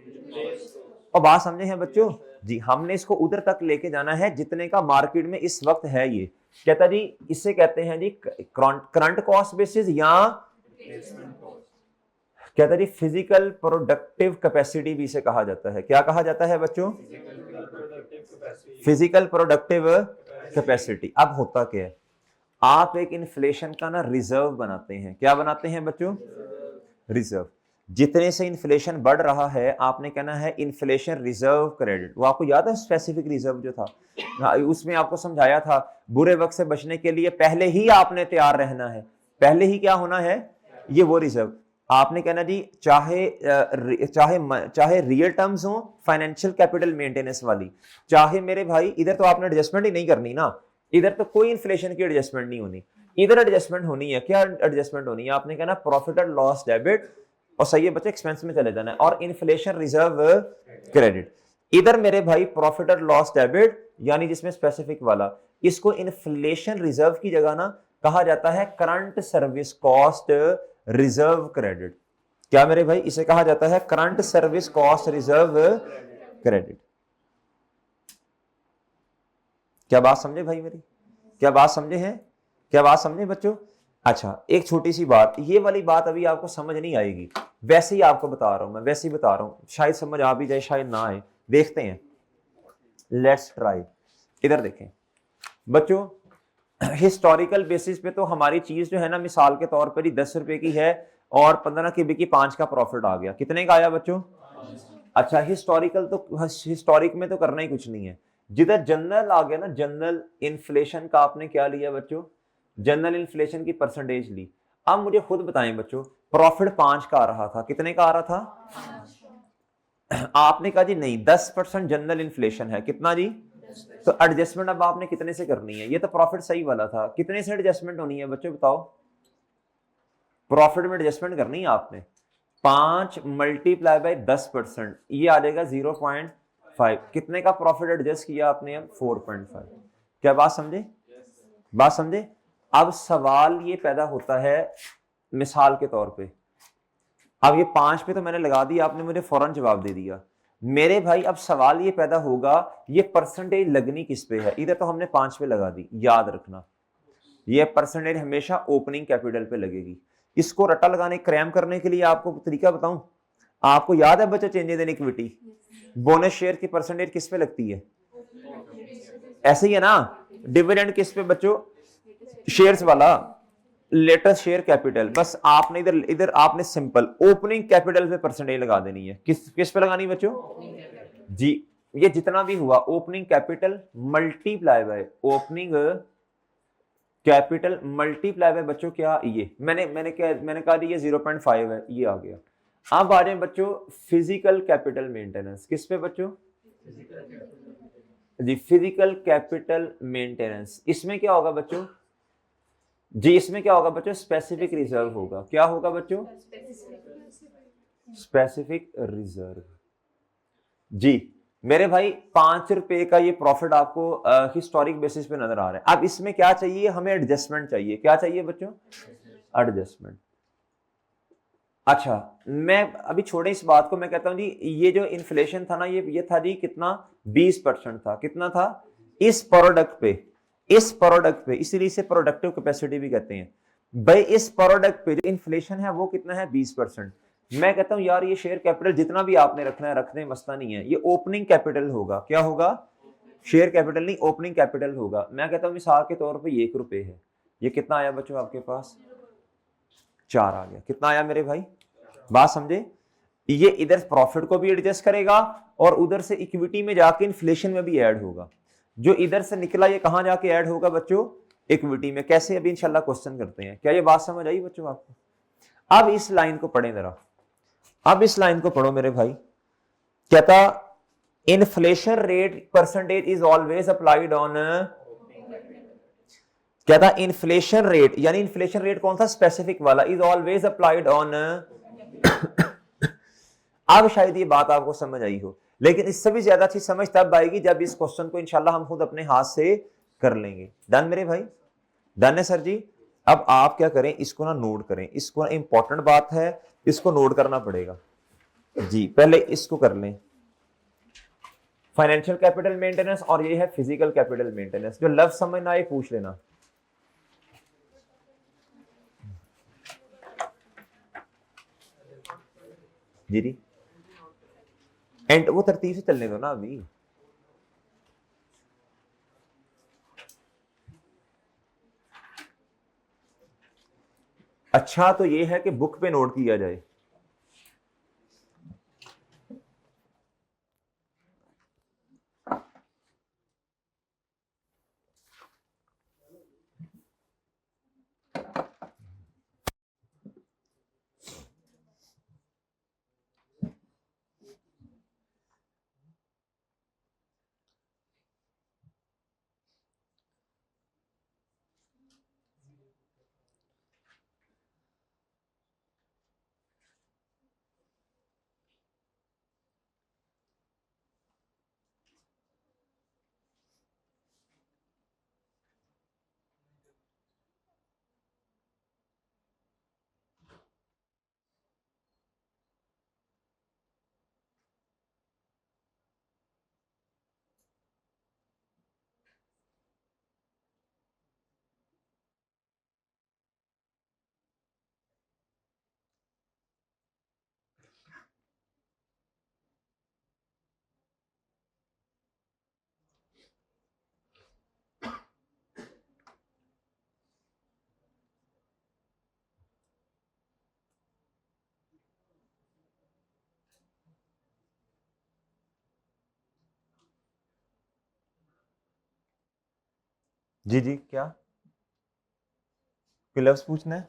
और बात समझे हैं बच्चों जी, हमने इसको उधर तक लेके जाना है जितने का मार्केट में इस वक्त है। ये कहता जी इससे कहते हैं जी करंट कॉस्ट बेसिस, या कहता जी फिजिकल प्रोडक्टिव कैपेसिटी भी इसे कहा जाता है। क्या कहा जाता है बच्चों, फिजिकल प्रोडक्टिव कैपेसिटी। अब होता क्या है, आप एक इन्फ्लेशन का ना रिजर्व बनाते हैं। क्या बनाते हैं बच्चों, रिजर्व। जितने से इन्फ्लेशन बढ़ रहा है आपने कहना है इन्फ्लेशन रिजर्व क्रेडिट। वो आपको याद है स्पेसिफिक रिजर्व जो था, उसमें आपको समझाया था बुरे वक्त से बचने के लिए पहले ही आपने तैयार रहना है, पहले ही क्या होना है, ये वो रिजर्व। आपने कहना जी चाहे रियल टर्म्स हो फाइनेंशियल कैपिटल मेंटेनेंस वाली, चाहे मेरे भाई इधर तो आपने एडजस्टमेंट ही नहीं करनी ना, इधर तो कोई इन्फ्लेशन की एडजस्टमेंट नहीं होनी, इधर एडजस्टमेंट होनी है। क्या एडजस्टमेंट होनी है, आपने कहना प्रॉफिट एंड लॉस डेबिट, और सही है बच्चे एक्सपेंस में चले जाना है, और इन्फ्लेशन रिजर्व क्रेडिट। इधर मेरे भाई प्रॉफिट और लॉस डेबिट यानी जिसमें स्पेसिफिक वाला, इसको इन्फ्लेशन रिजर्व की जगह ना कहा जाता है current service cost reserve credit. क्या मेरे भाई, इसे कहा जाता है current service cost reserve credit. क्या बात समझे भाई मेरी, क्या बात समझे हैं, क्या बात समझे बच्चों? अच्छा एक छोटी सी बात, ये वाली बात अभी आपको समझ नहीं आएगी, वैसे ही आपको बता रहा हूं मैं, वैसे ही बता रहा हूं, शायद समझ आ भी जाए शायद ना आए, देखते हैं, लेट्स ट्राई। इधर देखें बच्चों, हिस्टोरिकल बेसिस पे तो हमारी चीज जो है ना मिसाल के तौर पर ही 10 रुपए की है और 15 की बिकी 5 का प्रॉफिट आ गया। कितने का आया बच्चों? अच्छा हिस्टोरिकल तो हिस्टोरिक में तो करना ही कुछ नहीं है, जिधर जनरल आ गया ना, जनरल इन्फ्लेशन का आपने क्या लिया बच्चों, जनरल इन्फ्लेशन की परसेंटेज ली। अब मुझे खुद बताएं बच्चों, प्रॉफिट 5 का आ रहा था, कितने का आ रहा था? आपने कहा जी नहीं 10% जनरल इन्फ्लेशन है, कितना जी? तो एडजस्टमेंट अब आपने कितने से करनी है? ये तो प्रॉफिट सही वाला था, कितने से एडजस्टमेंट होनी है बच्चों बताओ? प्रॉफिट में एडजस्टमेंट करनी है आपने, 5 मल्टीप्लाई बाय 10%, ये आ जाएगा 0.5। कितने का प्रॉफिट एडजस्ट किया आपने? अब 4.5। क्या बात समझे? बात समझे? अब सवाल ये पैदा होता है मिसाल के तौर पे, अब ये 5 पे तो मैंने लगा दिया, आपने मुझे फौरन जवाब दे दिया मेरे भाई। अब सवाल ये पैदा होगा ये परसेंटेज लगनी किस पे है? इधर तो हमने 5 पे लगा दी, याद रखना ये परसेंटेज हमेशा ओपनिंग कैपिटल पे लगेगी। इसको रट्टा लगाने क्रैम करने के लिए आपको तरीका बताऊं, आपको याद है बच्चों changes in equity bonus share की परसेंटेज किस पे लगती है? ऐसे ही है ना। डिविडेंड किस पे बच्चों? शेयर्स वाला, लेटेस्ट शेयर कैपिटल। बस आपने इधर इधर आपने सिंपल ओपनिंग कैपिटल पे परसेंटेज लगा देनी है। किस किस पे लगानी बच्चों? जी, ये जितना भी हुआ opening capital multiply by opening capital multiply by बच्चों क्या, ये मैंने कहा ये 0.5 है, ये आ गया। अब आ जाए बच्चों फिजिकल कैपिटल मेंटेनेंस, किस पे बच्चों? जी, फिजिकल कैपिटल मेंटेनेंस। इसमें क्या होगा बच्चों? जी, इसमें क्या होगा बच्चों? स्पेसिफिक रिजर्व होगा। क्या होगा बच्चों? Specific reserve. जी मेरे भाई, 5 रुपए का ये प्रॉफिट आपको हिस्टोरिक बेसिस पे नजर आ रहा है। अब इसमें क्या चाहिए हमें? एडजस्टमेंट चाहिए। क्या चाहिए बच्चों? एडजस्टमेंट। अच्छा, मैं अभी छोड़े इस बात को, मैं कहता हूं जी ये जो इन्फ्लेशन था ना, ये था जी कितना? 20% था। कितना था? इस प्रोडक्ट पे, इस प्रोडक्ट पे, इसीलिए इसे प्रोडक्टिव कैपेसिटी भी कहते हैं भाई। इस प्रोडक्ट पे जो इन्फ्लेशन है वो कितना है? 20%। मैं कहता हूं यार ये शेयर कैपिटल जितना भी आपने रखना है रखने, मसला नहीं है, ये ओपनिंग कैपिटल होगा। क्या होगा? शेयर कैपिटल नहीं, ओपनिंग कैपिटल होगा। मैं कहता हूं मिसाल के तौर पर ये 1 रुपए है, ये कितना आया बच्चों आपके पास? 4 आ गया। कितना आया मेरे भाई? बात समझे? ये इधर प्रॉफिट को भी एडजस्ट करेगा और उधर से इक्विटी में जाके इन्फ्लेशन में भी ऐड होगा। जो इधर से निकला ये कहां जाके ऐड होगा बच्चों? इक्विटी में। कैसे? अभी इंशाल्लाह क्वेश्चन करते हैं। क्या ये बात समझ आई बच्चों आपको? अब इस लाइन को पढ़ें जरा, अब इस लाइन को पढ़ो मेरे भाई। कहता inflation rate percentage is always applied on, कहता इन्फ्लेशन रेट, यानी इन्फ्लेशन रेट कौन सा? स्पेसिफिक वाला, इज ऑलवेज अप्लाइड ऑन। अब शायद ये बात आपको समझ आई हो, लेकिन इससे भी ज्यादा अच्छी समझ तब आएगी जब इस क्वेश्चन को इंशाल्लाह हम खुद अपने हाथ से कर लेंगे। डन मेरे भाई? डन है सर जी? अब आप क्या करें, इसको ना नोट करें, इसको ना इंपॉर्टेंट बात है, इसको नोट करना पड़ेगा जी। पहले इसको कर लें, फाइनेंशियल कैपिटल मेंटेनेंस, और ये है फिजिकल कैपिटल मेंटेनेंस। जो लफ्ज समझ ना आए पूछ लेना। जी जी, एंड वो तरतीब से चलने दो ना अभी। अच्छा तो ये है कि बुक पे नोट किया जाए। जी जी, क्या कोई लफ्ज पूछना है?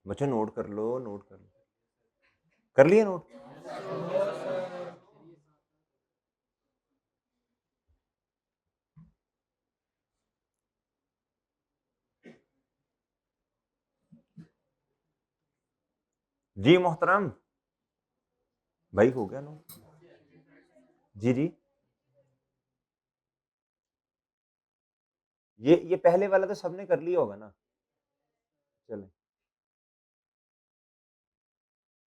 बच्चों नोट कर लो, नोट कर लो, कर लिया नोट? जी मोहतरम भाई, हो गया नोट? जी जी, ये पहले वाला तो सबने कर लिया होगा ना? चले,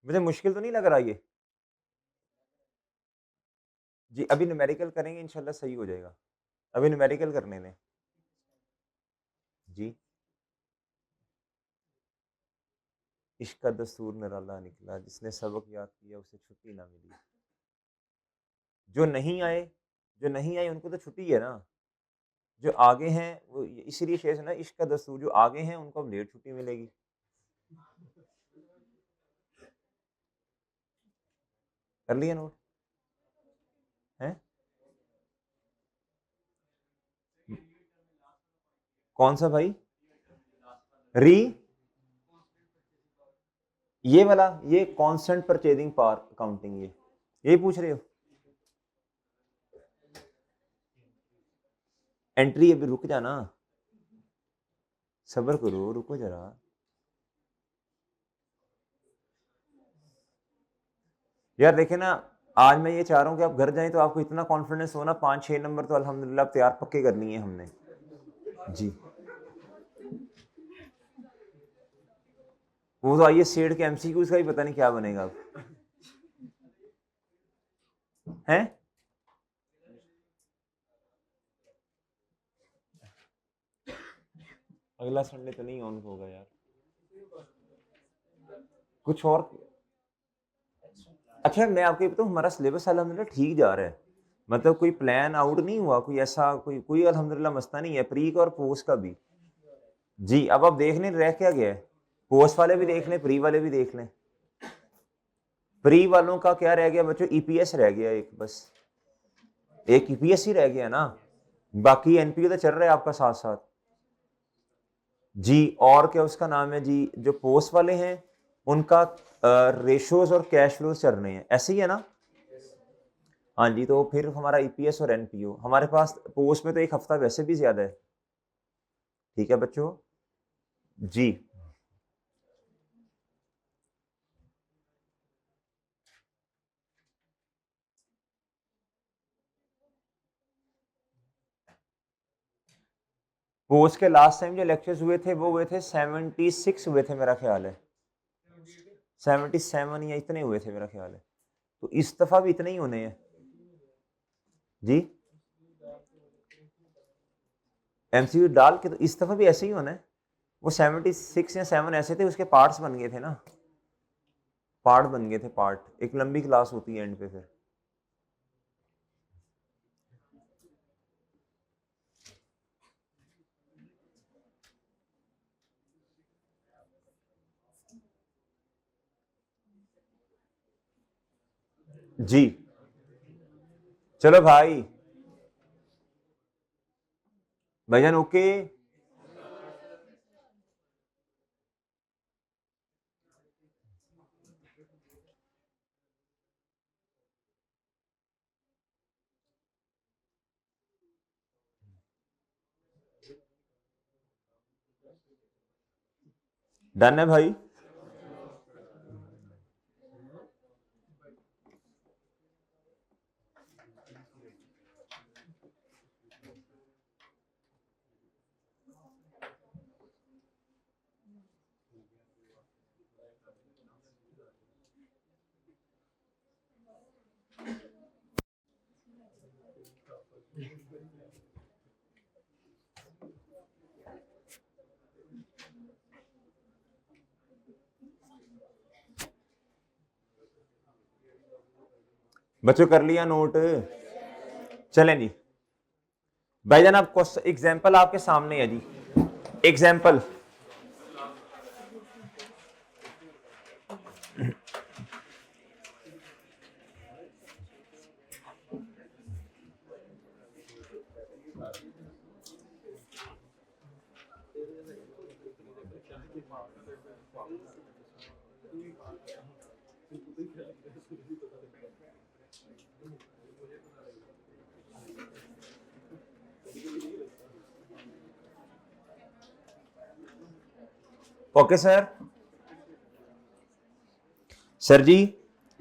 मुझे मुश्किल तो नहीं लग रहा ये? जी अभी न्यूमेरिकल करेंगे, इंशाल्लाह सही हो जाएगा। अभी न्यूमेरिकल करने दें। जी, इश्क का दस्तूर निराला निकला, जिसने सबक याद किया उसे छुट्टी ना मिली। जो नहीं आए, जो नहीं आए उनको तो छुट्टी है ना, जो आगे हैं वो इसीलिए शेष है ना, इश्क का दस्तूर, जो आगे हैं उनको अब लेट छुट्टी मिलेगी। कर लिया नोट? है कौन सा भाई? री, ये वाला, ये कांस्टेंट परचेजिंग पावर काउंटिंग, ये पूछ रहे हो? एंट्री अभी रुक जाना, सब्र करो, रुको जरा। यार देखे ना, आज मैं ये चाह रहा हूँ कि आप घर जाएं तो आपको इतना कॉन्फिडेंस हो ना, 5-6 नंबर तो अल्हम्दुलिल्लाह तैयार पक्के करनी है हमने। जी, वो तो आइए सेठ के एमसीक्यूज का ही पता नहीं क्या बनेगा अब। हैं? अगला संडे तो नहीं ऑन होगा यार, कुछ और। अच्छा मैं आपको ये बताऊँ, हमारा सिलेबस अल्हम्दुलिल्लाह ठीक जा रहा है, मतलब कोई प्लान आउट नहीं हुआ, कोई ऐसा कोई कोई अल्हम्दुलिल्लाह मसला नहीं है, प्री का और पोस्ट का भी। जी अब आप देख लें रह क्या गया है, पोस्ट वाले भी देख लें, प्री वाले भी देख लें। प्री वालों का क्या रह गया बच्चों? ईपीएस रह गया एक बस, एक ईपीएस ही रह गया ना, बाकी एनपीओ तो चल रहा है आपका साथ साथ। जी और क्या उसका नाम है जी, जो पोस्ट वाले हैं उनका रेशोज और कैश फ्लोज चल रहे हैं, ऐसे ही है ना? हाँ जी, तो फिर हमारा ईपीएस और एनपीओ हमारे पास पोस्ट में तो एक हफ्ता वैसे भी ज्यादा है। ठीक है बच्चों? जी पोस्ट के लास्ट टाइम जो लेक्चर्स हुए थे वो हुए थे 76 हुए थे मेरा ख्याल है, 77 या इतने हुए थे मेरा ख्याल है, तो इस दफा भी इतने ही होने हैं। जी एमसीयू डाल के तो इस दफा भी ऐसे ही होना है, वो 76 या 7 ऐसे थे, उसके पार्ट्स बन गए थे ना, पार्ट बन गए थे, पार्ट एक लंबी क्लास होती है एंड पे फिर। जी चलो भाई, भाईजान ओके। डन है भाई? बच्चों कर लिया नोट? चलें जी भाईजान, आप क्वेश्चन एग्जाम्पल आपके सामने है जी, एग्जाम्पल। Okay sir. सर जी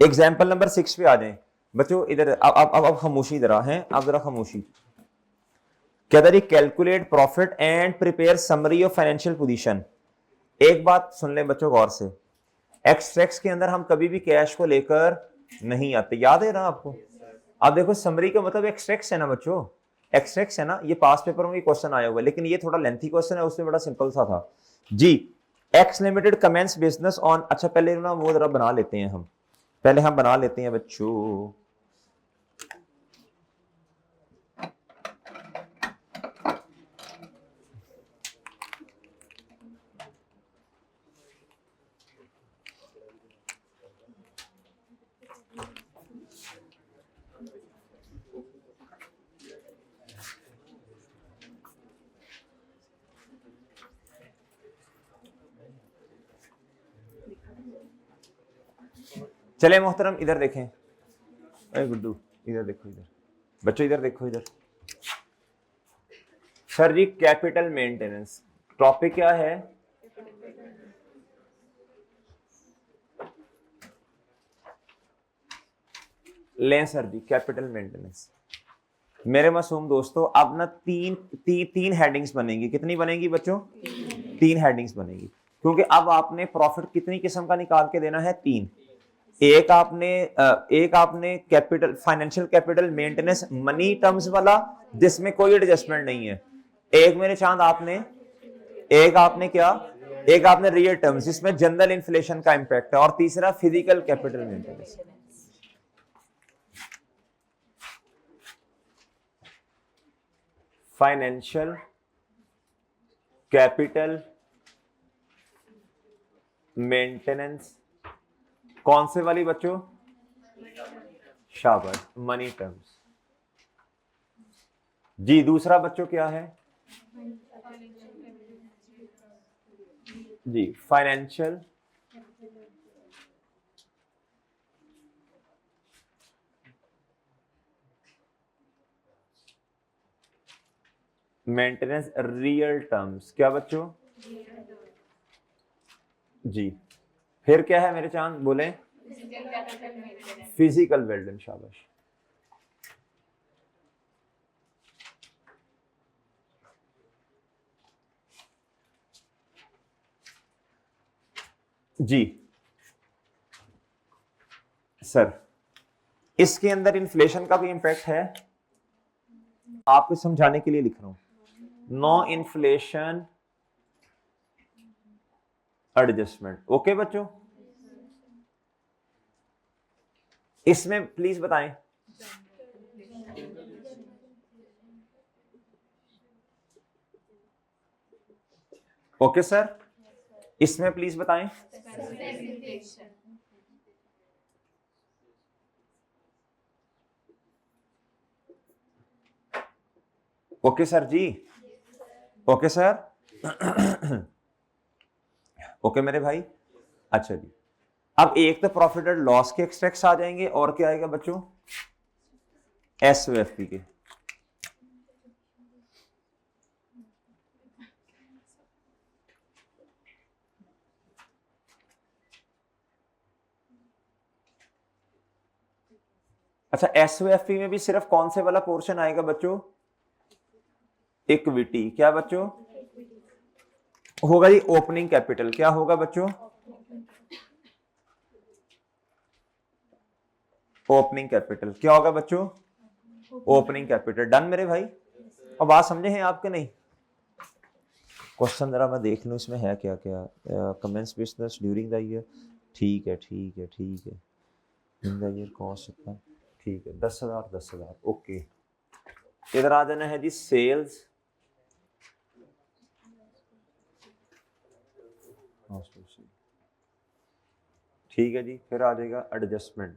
एग्जाम्पल नंबर 6 पे आ जाएं बच्चों। इधर अब खामोशी इधर आ हैं, अब जरा खामोशी। क्या था जी, calculate profit and prepare summary of financial position. एक बात सुन लें बच्चों गौर से, एक्सट्रैक्ट्स के अंदर हम कभी भी कैश को लेकर नहीं आते, याद है ना आपको। आप देखो समरी का मतलब एक्सट्रैक्ट्स है ना बच्चों, एक्सट्रैक्ट्स है ना। ये पास पेपर में क्वेश्चन आया हुआ है, लेकिन ये थोड़ा लेंथी क्वेश्चन है, उसमें बड़ा सिंपल सा था जी। X limited commence business on, अच्छा पहले ना वो जरा बना लेते हैं हम, पहले हम बना लेते हैं बच्चों। चले मोहतरम इधर देखें, अरे गुड्डू इधर देखो, इधर बच्चों इधर देखो इधर। Sir G capital maintenance topic क्या है? लें सर जी कैपिटल मेंटेनेंस। मेरे मासूम दोस्तों अब ना तीन हेडिंग्स बनेंगी। कितनी बनेंगी बच्चों? तीन हेडिंग्स बनेगी, क्योंकि अब आपने प्रॉफिट कितनी किस्म का निकाल के देना है? तीन। एक आपने capital financial capital maintenance money terms वाला जिसमें कोई एडजस्टमेंट नहीं है। एक मेरे चांद आपने, एक आपने क्या, एक आपने रियल टर्म्स जिसमें जनरल इन्फ्लेशन का इंपैक्ट है, और तीसरा physical capital maintenance. Financial capital maintenance कौन से वाली बच्चों? शाबाश, मनी टर्म्स जी। दूसरा बच्चों क्या है जी? Financial maintenance real terms. क्या बच्चों जी? फिर क्या है मेरे चांद बोले? फिजिकल वेल्डन, शाबाश जी। सर इसके अंदर इन्फ्लेशन का भी इंपैक्ट है, आपको समझाने के लिए लिख रहा हूं। नो इन्फ्लेशन एडजस्टमेंट, ओके बच्चों। इसमें प्लीज बताएं, ओके सर, इसमें प्लीज बताएं। ओके सर जी, ओके सर ओके मेरे भाई। अच्छा जी, अब एक तो प्रॉफिट एंड लॉस के एक्सट्रैक्ट्स आ जाएंगे, और क्या आएगा बच्चों? एसओएफपी के। अच्छा एसओएफपी में भी सिर्फ कौन से वाला पोर्शन आएगा बच्चों? इक्विटी। क्या बच्चों होगा जी? Opening capital. क्या होगा बच्चों? Opening capital. क्या होगा बच्चों? Opening capital. डन मेरे भाई। अब बात समझे हैं आपके नहीं? क्वेश्चन जरा मैं देख लूं इसमें है क्या क्या। Commence business during the year, ठीक है ठीक है ठीक है। इन द ईयर कॉस्ट कितना? ठीक है 10,000 10,000, ओके। इधर आ जाना है जी सेल्स, ठीक है जी। फिर आ जाएगा एडजस्टमेंट,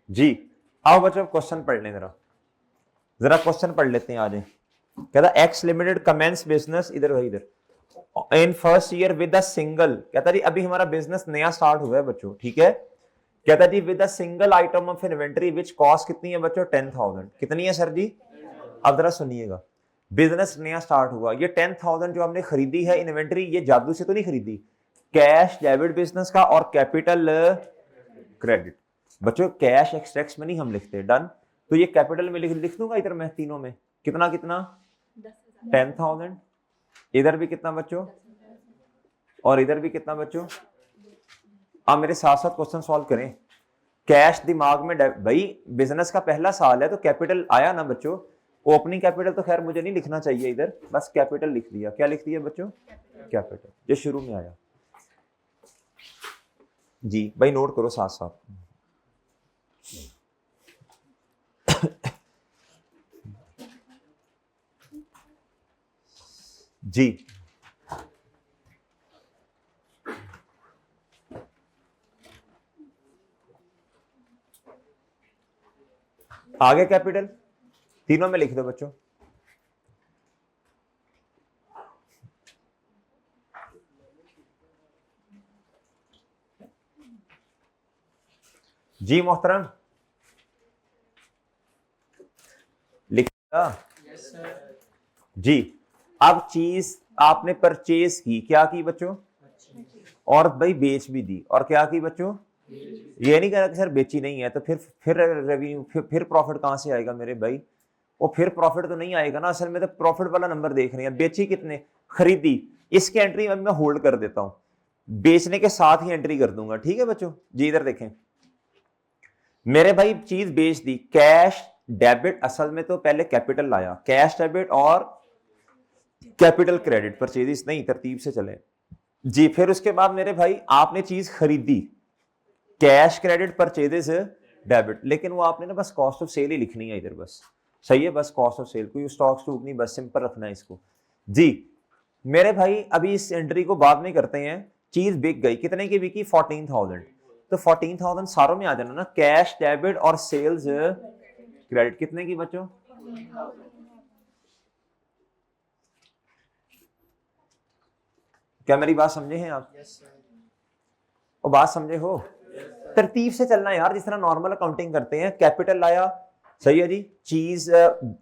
जी आओ बच्चों क्वेश्चन पढ़ लें, जरा क्वेश्चन पढ़ लेते हैं। आज कहता एक्स लिमिटेड कमेंस बिजनेस, इधर भाई इधर, in first year with a single, कहता जी अभी हमारा बिजनेस नया स्टार्ट हुआ है बच्चों, ठीक है। कहता जी with a single item of inventory which cost कितनी है बच्चों 10,000, कितनी है सर जी। अब जरा सुनिएगा, बिजनेस नया स्टार्ट हुआ, ये 10,000 जो हमने खरीदी है इन्वेंटरी, ये जादू से तो नहीं खरीदी, कैश डेबिट बिजनेस का और कैपिटल क्रेडिट। बच्चों कैश एक्सट्रैक्ट्स में नहीं हम लिखते, डन। तो ये कैपिटल में लिख दूंगा इधर मैं तीनों में, कितना कितना 10,000, इधर भी कितना बच्चों और इधर भी कितना बच्चों। आप मेरे साथ साथ क्वेश्चन सॉल्व करें। कैश दिमाग में, भाई बिजनेस का पहला साल है तो कैपिटल आया ना बच्चों। ओपनिंग कैपिटल तो खैर मुझे नहीं लिखना चाहिए इधर, बस कैपिटल लिख दिया। क्या लिख दिया बच्चों, कैपिटल, ये शुरू में आया। जी भाई नोट करो साथ साथ। जी आगे कैपिटल तीनों में लिख दो बच्चों। जी मोहतरम लिखा। Yes sir. जी अब चीज आपने परचेज की, क्या की बच्चों, और भाई बेच भी दी, और क्या की बच्चों, ये नहीं कह रहा कि सर बेची नहीं है तो फिर रेवेन्यू फिर प्रॉफिट कहां से आएगा मेरे भाई। वो फिर प्रॉफिट तो नहीं आएगा ना, असल में तो प्रॉफिट वाला नंबर देख रहे हैं। बेची कितने, खरीदी, इसकी एंट्री मैं होल्ड कर देता हूं, बेचने के साथ ही एंट्री कर दूंगा, ठीक है बच्चों। जी इधर देखें मेरे भाई, चीज बेच दी, कैश डेबिट, असल में तो पहले कैपिटल लाया, कैश डेबिट और कैपिटल क्रेडिट, परचेज नहीं, तरतीब से चले जी। फिर उसके बाद मेरे भाई आपने चीज खरीदी, कैश क्रेडिट परचेजेस डेबिट, लेकिन वो आपने ना बस कॉस्ट ऑफ सेल ही लिखनी है इधर, बस सही है, बस कॉस्ट ऑफ सेल, कोई स्टॉक स्टूक नहीं, बस सिंपल रखना है इसको जी। मेरे भाई अभी इस एंट्री को बाद में करते हैं। चीज बिक गई, कितने की बिकी 14,000, तो 14,000 सारों में आ जाना ना, कैश डेबिट और सेल्स क्रेडिट, कितने की बच्चों, क्या मेरी बात समझे हैं आप। Yes sir. और बात समझे हो, तरतीब से चलना यार, जिस तरह नॉर्मल अकाउंटिंग करते हैं। कैपिटल लाया, सही है जी, चीज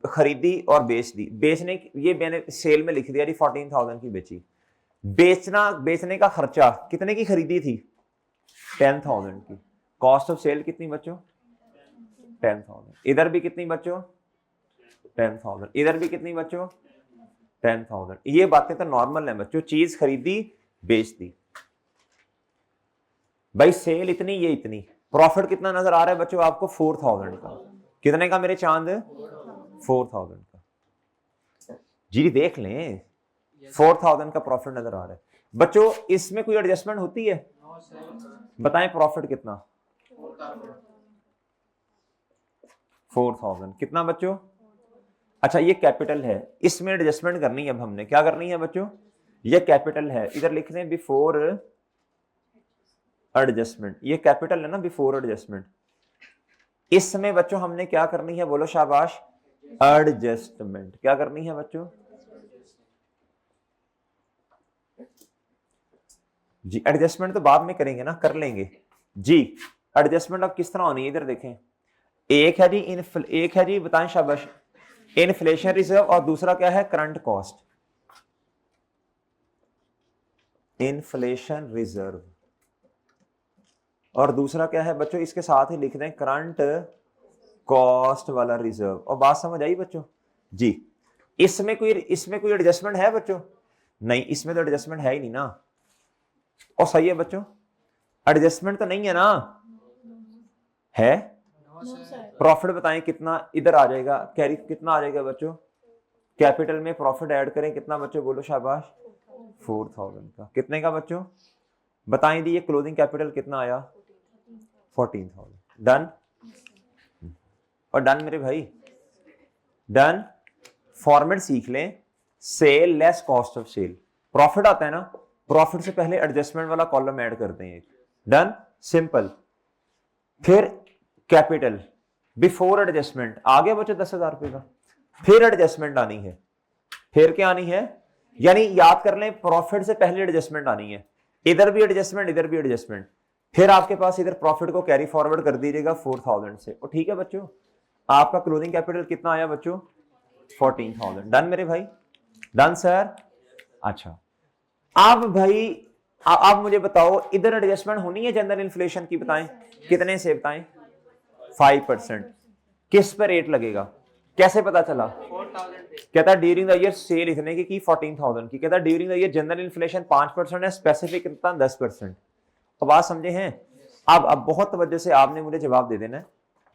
खरीदी और बेच दी, बेचने ये मैंने सेल में लिख दिया जी 14,000 की बेची। बेचने का खर्चा कितने की खरीदी थी 10,000 की, कॉस्ट ऑफ सेल कितनी बच्चों 10,000, इधर भी कितनी बच्चों 10,000, इधर भी कितनी बच्चों 10,000। ये बातें तो नॉर्मल है बच्चों, चीज खरीदी बेच दी, भाई सेल इतनी ये इतनी, प्रॉफिट कितना नजर आ रहा है बच्चों आपको 4,000 का, कितने का मेरे चांद 4,000 का, जी देख लें 4,000 का प्रॉफिट नजर आ रहा है बच्चों। इसमें कोई एडजस्टमेंट होती है, नो सर। बताएं प्रॉफिट कितना 4,000 कितना बच्चों। अच्छा ये कैपिटल है, इसमें एडजस्टमेंट करनी है, अब हमने क्या करनी है बच्चों, ये कैपिटल है, इधर लिख दें बिफोर एडजस्टमेंट, ये कैपिटल है ना बिफोर एडजस्टमेंट। इसमें बच्चों हमने क्या करनी है, बोलो शाबाश, एडजस्टमेंट, क्या करनी है बच्चों जी। एडजस्टमेंट तो बाद में करेंगे ना, कर लेंगे जी। एडजस्टमेंट अब किस तरह होनी है, इधर देखें, एक है जी एक है जी, बताएं शाबाश, इन्फ्लेशन रिजर्व, और दूसरा क्या है करंट कॉस्ट, इन्फ्लेशन रिजर्व, और दूसरा क्या है बच्चों, इसके साथ ही लिख दें करंट कॉस्ट वाला रिजर्व। और बात समझ आई बच्चों जी। इसमें कोई एडजस्टमेंट है बच्चों, नहीं इसमें तो एडजस्टमेंट है ही नहीं ना, और सही है बच्चों, एडजस्टमेंट तो नहीं है ना, है प्रॉफिट बताएं कितना इधर आ जाएगा, कैरी कितना आ जाएगा बच्चों, कैपिटल में प्रॉफिट ऐड करें कितना बच्चों, बोलो शाबाश 4,000 का, कितने का बच्चों बताएं दी, ये क्लोजिंग कैपिटल कितना आया 14,000, डन। और डन मेरे भाई, डन। फॉर्मेट सीख लें, sale less cost of sale, profit आता है ना, प्रॉफिट से पहले एडजस्टमेंट वाला कॉलम ऐड करते हैं, डन सिंपल। फिर कैपिटल बिफोर एडजस्टमेंट आ गया बच्चों 10,000 रुपए का। फिर एडजस्टमेंट आनी है, फिर क्या आनी है, यानी याद कर लें प्रॉफिट से पहले एडजस्टमेंट आनी है, इधर भी एडजस्टमेंट इधर भी एडजस्टमेंट, फिर आपके पास इधर प्रॉफिट को कैरी फॉरवर्ड कर दीजिएगा 4,000 से। और ठीक है बच्चों, आपका क्लोजिंग कैपिटल कितना आया बच्चों 14,000। डन मेरे भाई, डन सर। अच्छा अब भाई आप मुझे बताओ इधर एडजस्टमेंट होनी है जनरल इन्फ्लेशन की, बताएं कितने से, बताएं 5%। किस पर रेट लगेगा, कैसे पता चला, 4,000 पे। कहता ड्यूरिंग द ईयर सेल इतने की 14,000 की, कहता during the year general inflation 5% है, स्पेसिफिक कितना 10%। तो बात समझे हैं। अब बहुत तवज्जो से आपने मुझे जवाब दे देना है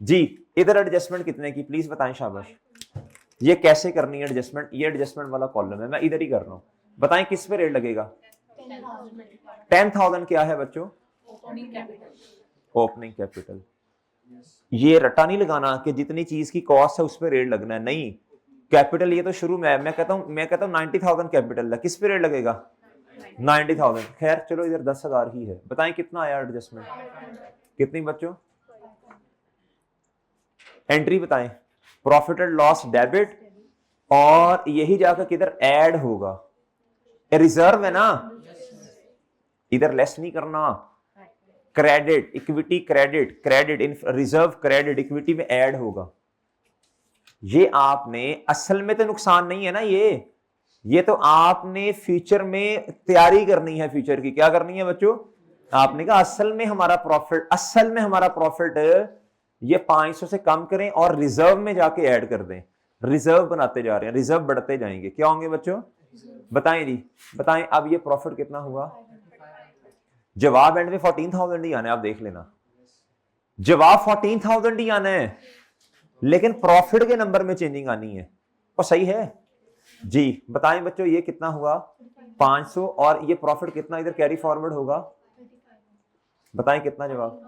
जी। इधर एडजस्टमेंट कितने की प्लीज बताएं, शाबाश। ये कैसे करनी है एडजस्टमेंट, ये एडजस्टमेंट वाला कॉलम है, मैं इधर ही कर रहा हूं, बताएं किस पे रेट लगेगा। 10,000 क्या है बच्चों, ओपनिंग कैपिटल। ये रट्टा नहीं लगाना कि जितनी चीज की कॉस्ट है उस पर रेट लगना है, नहीं, कैपिटल ये तो शुरू में है। मैं कहता हूं 90,000 कैपिटल है, किस पे रेट लगेगा 90,000। खैर चलो इधर 10,000 ही है, बताएं कितना आया एडजस्टमेंट, कितनी बच्चों, एंट्री बताएं, प्रॉफिट एंड लॉस डेबिट, और यही जाकर किधर ऐड होगा, रिजर्व है ना, इधर लेस नहीं करना, credit equity credit, credit in reserve credit equity में ऐड होगा। ये आपने असल में तो नुकसान नहीं है ना, ये तो आपने फ्यूचर में तैयारी करनी है, फ्यूचर की क्या करनी है बच्चों, आपने कहा असल में हमारा प्रॉफिट ये 500 से कम करें और रिजर्व में जाके ऐड कर दें, रिजर्व बनाते जा रहे हैं, रिजर्व बढ़ते जाएंगे, क्या होंगे बच्चों, बताएं जी बताएं। अब ये प्रॉफिट कितना हुआ, जवाब एंड में 14,000 ही आना है, आप देख लेना, जवाब 14,000 ही आना है, लेकिन प्रॉफिट के नंबर में चेंजिंग आनी है। और सही है जी, बताएं बच्चों ये कितना हुआ 500, और ये प्रॉफिट कितना इधर कैरी फॉरवर्ड होगा, बताएं कितना जवाब,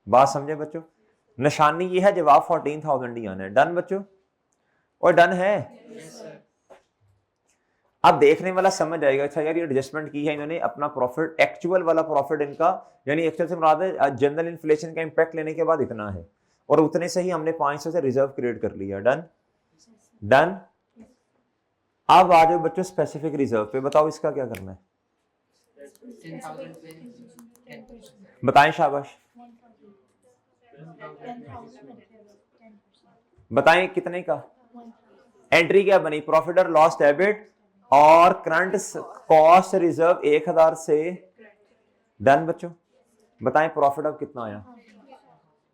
बात समझे बच्चों, निशानी ये है, जवाब 14,000 ही आना है। डन बच्चों, और डन है। अब देखने वाला समझ आएगा, अच्छा यार ये एडजस्टमेंट की है इन्होंने, अपना प्रॉफिट एक्चुअल वाला प्रॉफिट इनका, यानी एक्चुअल से मुराद है जनरल इन्फ्लेशन का इंपैक्ट लेने के बाद इतना है, और उतने से ही हमने 500 से रिजर्व क्रिएट कर लिया। Done done. अब आ जाओ बच्चों स्पेसिफिक रिजर्व पे, बताओ इसका क्या करना है, 10,000 पे 10%। बताएं शाबाश, बताएं कितने का, एंट्री क्या बनी, प्रॉफिट और लॉस डेबिट, और करंट कॉस्ट रिजर्व 1,000 से। डन बच्चों, बताएं प्रॉफिट अब कितना आया,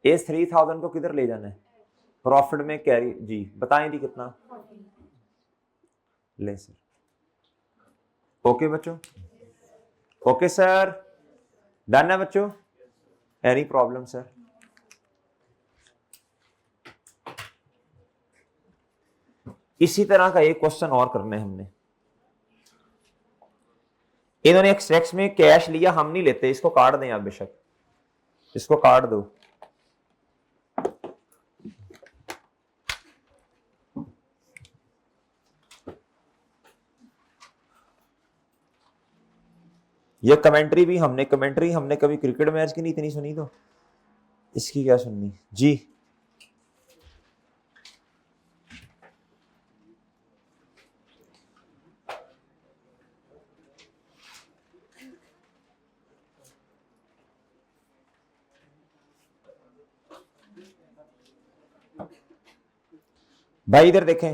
इस 3,000 को किधर ले जाना है, प्रॉफिट में कैरी जी, बताएं जी कितना, ले सर, ओके बच्चों, ओके सर, डन है बच्चों, एनी प्रॉब्लम सर। इसी तरह का एक क्वेश्चन और करना है हमने, इन्होंने एक सेक्स में कैश लिया, हम नहीं लेते, इसको काट दें आप, बेशक इसको काट दो। ये कमेंट्री हमने कभी क्रिकेट मैच की नहीं इतनी सुनी, तो इसकी क्या सुननी जी। भाई इधर देखें,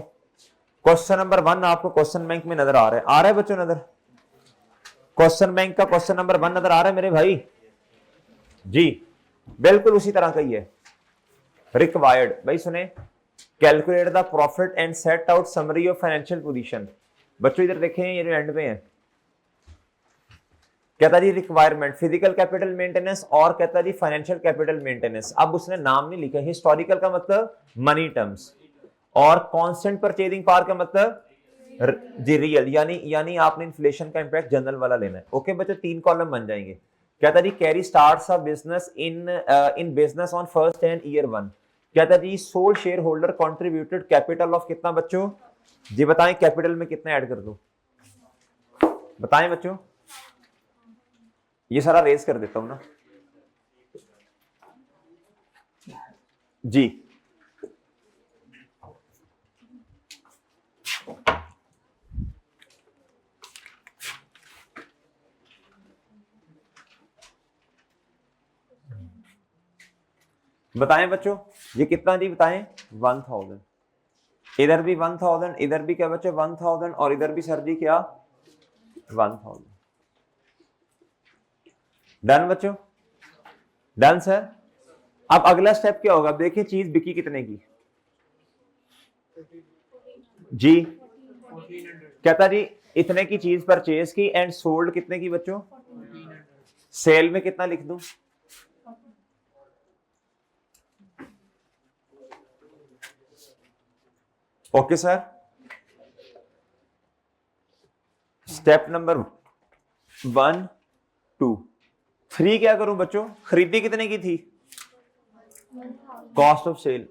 क्वेश्चन नंबर 1 आपको क्वेश्चन बैंक में नजर आ रहा है बच्चों, नजर, क्वेश्चन बैंक का क्वेश्चन नंबर 1 नजर आ रहा है मेरे भाई जी, बिल्कुल उसी तरह का ही है। रिक्वायर्ड, भाई सुने, calculate the profit and set out summary of financial position. बच्चों इधर देखें, ये जो एंड में है, कहता जी रिक्वायरमेंट फिजिकल कैपिटल मेंटेनेंस, और कहता जी फाइनेंशियल कैपिटल मेंटेनेंस। अब उसने नाम नहीं लिखा, हिस्टोरिकल का मतलब मनी टर्म्स, और कांस्टेंट परचेजिंग पावर का मतलब जी रियल, यानी आपने इन्फ्लेशन का इंपैक्ट जनरल वाला लेना है। ओके बच्चों, 3 कॉलम बन जाएंगे। कहता जी Carrie starts a business in business on first and year 1। कहता जी sole share holder contributed capital of कितना बच्चों जी, बताएं कैपिटल में कितना ऐड कर दो, बताएं बच्चों, ये सारा रेस कर देता हूं ना, जी बताएं बच्चों, ये कितना जी बताएं? 1000। इधर भी 1000, इधर भी क्या बच्चों 1000, और इधर भी सर जी क्या 1000। डन बच्चों, डन सर। अब अगला स्टेप क्या होगा? देखिए चीज बिकी कितने की जी? 1400, कहता जी इतने की चीज परचेज की एंड सोल्ड कितने की बच्चों? 1400, सेल में कितना लिख दूं? Okay sir. स्टेप नंबर 1 2 3 क्या करूं बच्चों? खरीदी कितने की थी? Cost of sale.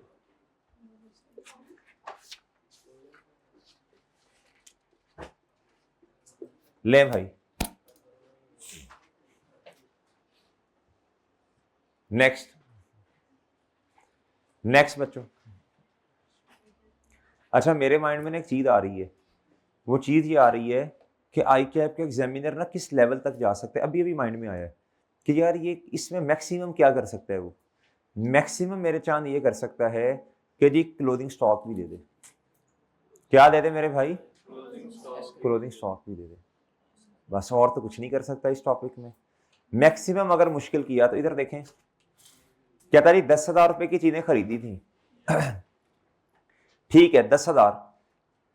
ले भाई नेक्स्ट, नेक्स्ट बच्चों। अच्छा मेरे माइंड में ना एक चीज आ रही है, वो चीज ये आ रही है कि आई कैप के एग्जामिनर ना किस लेवल तक जा सकते हैं। अभी अभी माइंड में आया है कि यार ये इसमें मैक्सिमम क्या कर सकता है। वो मैक्सिमम मेरे चांद ये कर सकता है कि जी क्लोथिंग स्टॉक भी दे दे। क्या दे दे मेरे भाई? क्लोथिंग स्टॉक भी दे दे। बस और तो कुछ नहीं कर सकता इस टॉपिक में। मैक्सिमम अगर मुश्किल किया तो इधर देखें, कहता जी 10,000 रुपए की चीजें खरीदी थी ठीक है 10,000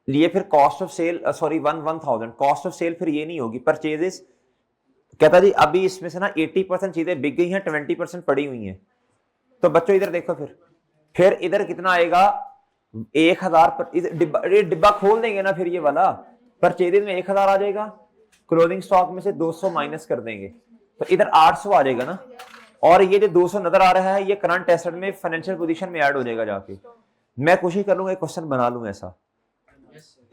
लिए, फिर cost of sale sorry 1000 cost of sale फिर ये नहीं होगी परचेजेस। कहता जी अभी इसमें से ना 80% चीजें बिक गई हैं, 20% पड़ी हुई हैं। तो बच्चों इधर देखो, फिर इधर कितना आएगा? 1000 पर ये डिब्बा खोल देंगे ना, फिर ये वाला परचेजेस में 1000 आ जाएगा, क्लोथिंग स्टॉक में से 200 माइनस कर देंगे तो इधर 800 आ जाएगा ना। और ये जो 200 नजर आ रहा है ये करंट एसेट में फाइनेंशियल पोजीशन में ऐड हो जाएगा जाके। मैं कोशिश कर लूंगा एक क्वेश्चन बना लूंगा ऐसा,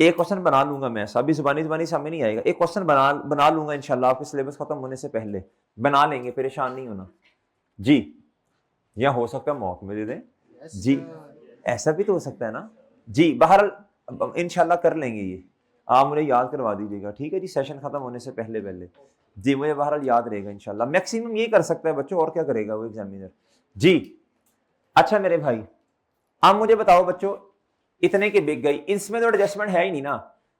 एक क्वेश्चन बना लूंगा मैं ऐसा। अभी जुबानी सामने नहीं आएगा, एक क्वेश्चन बना लूंगा इंशाल्लाह, आपके सिलेबस खत्म होने से पहले बना लेंगे, परेशान नहीं होना जी। या हो सकता है मौक में दे दें जी, ऐसा भी तो हो सकता है ना जी। बहरहाल इंशाल्लाह कर लेंगे ये, आप मुझे याद करवा दीजिएगा ठीक है जी, सेशन खत्म होने से पहले पहले जी, मुझे बहरहाल याद रहेगा इंशाल्लाह। मैक्सिमम ये कर सकता है बच्चों, और क्या करेगा वो एग्जामिनर जी। अच्छा मेरे भाई अब मुझे बताओ बच्चों, इतने की बिक गई, इसमें तो एडजस्टमेंट है ही नहीं ना,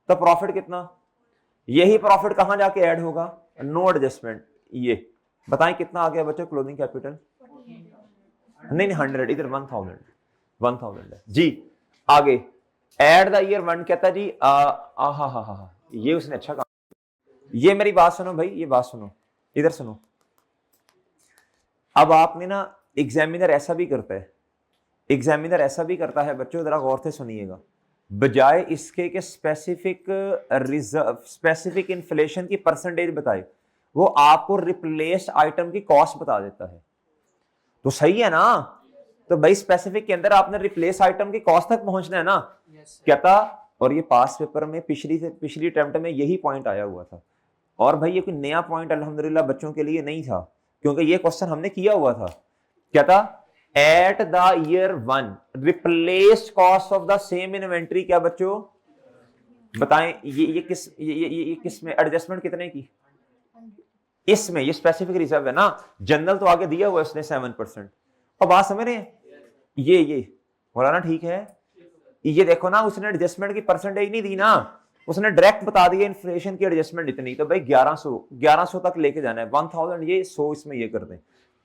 तो प्रॉफिट कितना? यही प्रॉफिट कहां जाके ऐड होगा? No adjustment. ये बताएं कितना आ गया बच्चों क्लोजिंग कैपिटल? नहीं 100, इधर 1000 है जी। आगे एड द ईयर 1, कहता जी हा ये उसने अच्छा काम। ये मेरी बात सुनो भाई, ये बात सुनो, इधर सुनो। अब आपने ना एग्जामिनर ऐसा भी करता है, एग्जामिनर ऐसा भी करता है बच्चों, जरा गौर से सुनिएगा, बजाय इसके कि स्पेसिफिक इन्फ्लेशन की परसेंटेज बताए, वो आपको रिप्लेस्ड आइटम की कॉस्ट बता देता है। तो सही है ना? तो भाई स्पेसिफिक के अंदर आपने रिप्लेस आइटम की कॉस्ट तक पहुंचना है ना। कहता, और ये पास पेपर में पिछली अटेम्प्ट में यही पॉइंट आया हुआ था। और भाई ये कोई नया पॉइंट अल्हम्दुलिल्लाह बच्चों के लिए नहीं था, क्योंकि ये क्वेश्चन हमने किया हुआ था। कहता at the year 1 replaced cost of the same inventory, क्या बच्चों बताएं ये किस में एडजस्टमेंट कितने की? इसमें ये स्पेसिफिक रिजर्व है ना, जनरल तो आगे दिया हुआ है उसने 7%। और बात समझ रहे हैं? ये मौलाना ठीक है, ये देखो ना उसने एडजस्टमेंट की परसेंटेज नहीं दी ना, उसने डायरेक्ट बता दिया इन्फ्लेशन की एडजस्टमेंट इतनी, तो भाई 1100 तक लेके जाना है। 1000 ये 100 इसमें ये कर दें,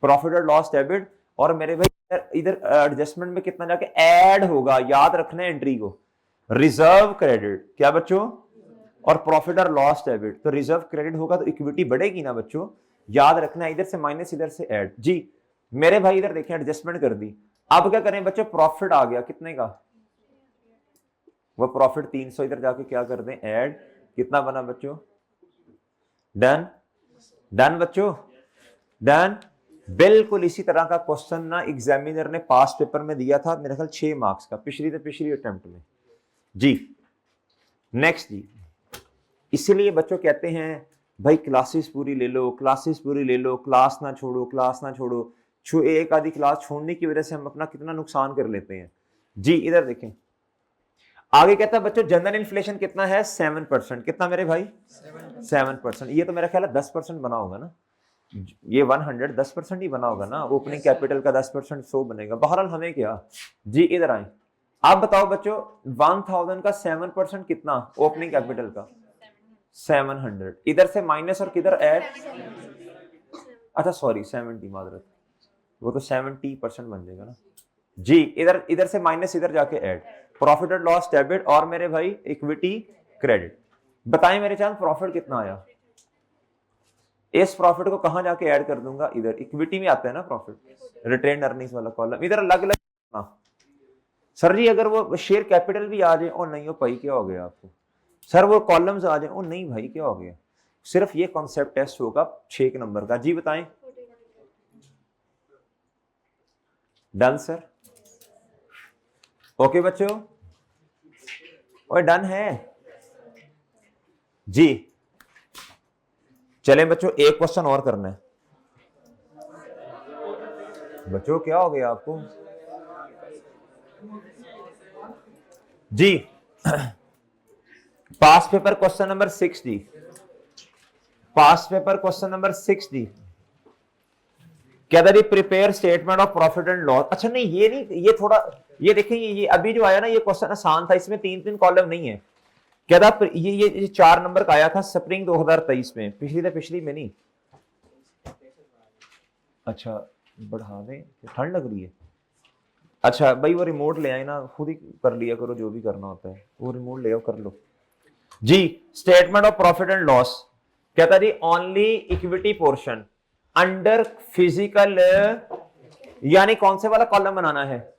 प्रॉफिट और लॉस डेबिट। और मेरे भाई इधर एडजस्टमेंट में कितना जाके ऐड होगा, याद रखना है एंट्री को, रिजर्व क्रेडिट, क्या बच्चों? और प्रॉफिट और लॉस डेबिट। तो रिजर्व क्रेडिट होगा तो इक्विटी बढ़ेगी ना बच्चों, याद रखना है, इधर से माइनस इधर से ऐड जी। मेरे भाई इधर देखें एडजस्टमेंट कर दी, अब क्या करें बच्चों? प्रॉफिट आ गया कितने का? वो प्रॉफिट 300, इधर जाके क्या कर दें? ऐड। कितना बना बच्चों? डन, डन बच्चों, डन। बिल्कुल इसी तरह का क्वेश्चन ना एग्जामिनर ने पास पेपर में दिया था, मेरे ख्याल 6 मार्क्स का, पिछली अटेम्प्ट में जी। नेक्स्ट जी, इसीलिए बच्चों कहते हैं भाई क्लासेस पूरी ले लो, क्लासेस पूरी ले लो, क्लास ना छोड़ो, क्लास ना छोड़ो। एक आधी क्लास छोड़ने की वजह से हम अपना कितना नुकसान कर लेते हैं। जी इधर देखें, आगे कहता है बच्चों जनरल इन्फ्लेशन कितना है 7%। कितना मेरे भाई 7%। ये तो मेरा ख्याल है 10% बना होगा ना, ये 100 10% ही बना होगा ना, ओपनिंग कैपिटल का 10% 100 बनेगा। बहरहाल हमें क्या, जी इधर आए, आप बताओ बच्चों 1000 का 7% कितना ओपनिंग कैपिटल का 700, इधर से माइनस और किधर ऐड, अच्छा सॉरी 70 मादरत, वो तो 70% बन जाएगा ना। जी इधर से माइनस इधर जाके add, profit and loss debit और मेरे भाई इक्विटी क्रेडिट। बताएं मेरे चांद प्रॉफिट कितना आया, इस प्रॉफिट को कहां जाके ऐड कर दूंगा, इधर इक्विटी में आता है ना प्रॉफिट, रिटेन अर्निंग्स वाला कॉलम, इधर अलग अलग। सर जी अगर वो शेयर कैपिटल भी आ जाए, और नहीं हो भाई क्या हो गया आपको, सर वो कॉलम्स आ जाए, ओ नहीं भाई क्या हो गया, सिर्फ ये कॉन्सेप्ट टेस्ट होगा 6 नंबर का। जी बताएं, डन सर, ओके बच्चों, और डन है जी। चलें बच्चों एक क्वेश्चन और करना है। बच्चों क्या हो गया आपको जी, पास पेपर क्वेश्चन नंबर 6 जी, पास पेपर क्वेश्चन नंबर 6 जी, क्या था जी, prepare statement of profit and loss. अच्छा नहीं ये नहीं, ये थोड़ा ये देखें, ये अभी जो आया ना ये क्वेश्चन आसान था, इसमें 3 कॉलम नहीं है। क्या था ये 4 नंबर का आया था स्प्रिंग 2023 में, पिछली में नहीं। अच्छा बढ़ा दें, ठंड लग रही है। अच्छा भाई वो रिमोट ले आए ना, खुद ही कर लिया करो जो भी करना होता है, वो रिमोट ले आओ कर लो जी। Statement of profit and loss क्या था जी, only equity portion under physical, यानी कौन से वाला कॉलम बनाना है,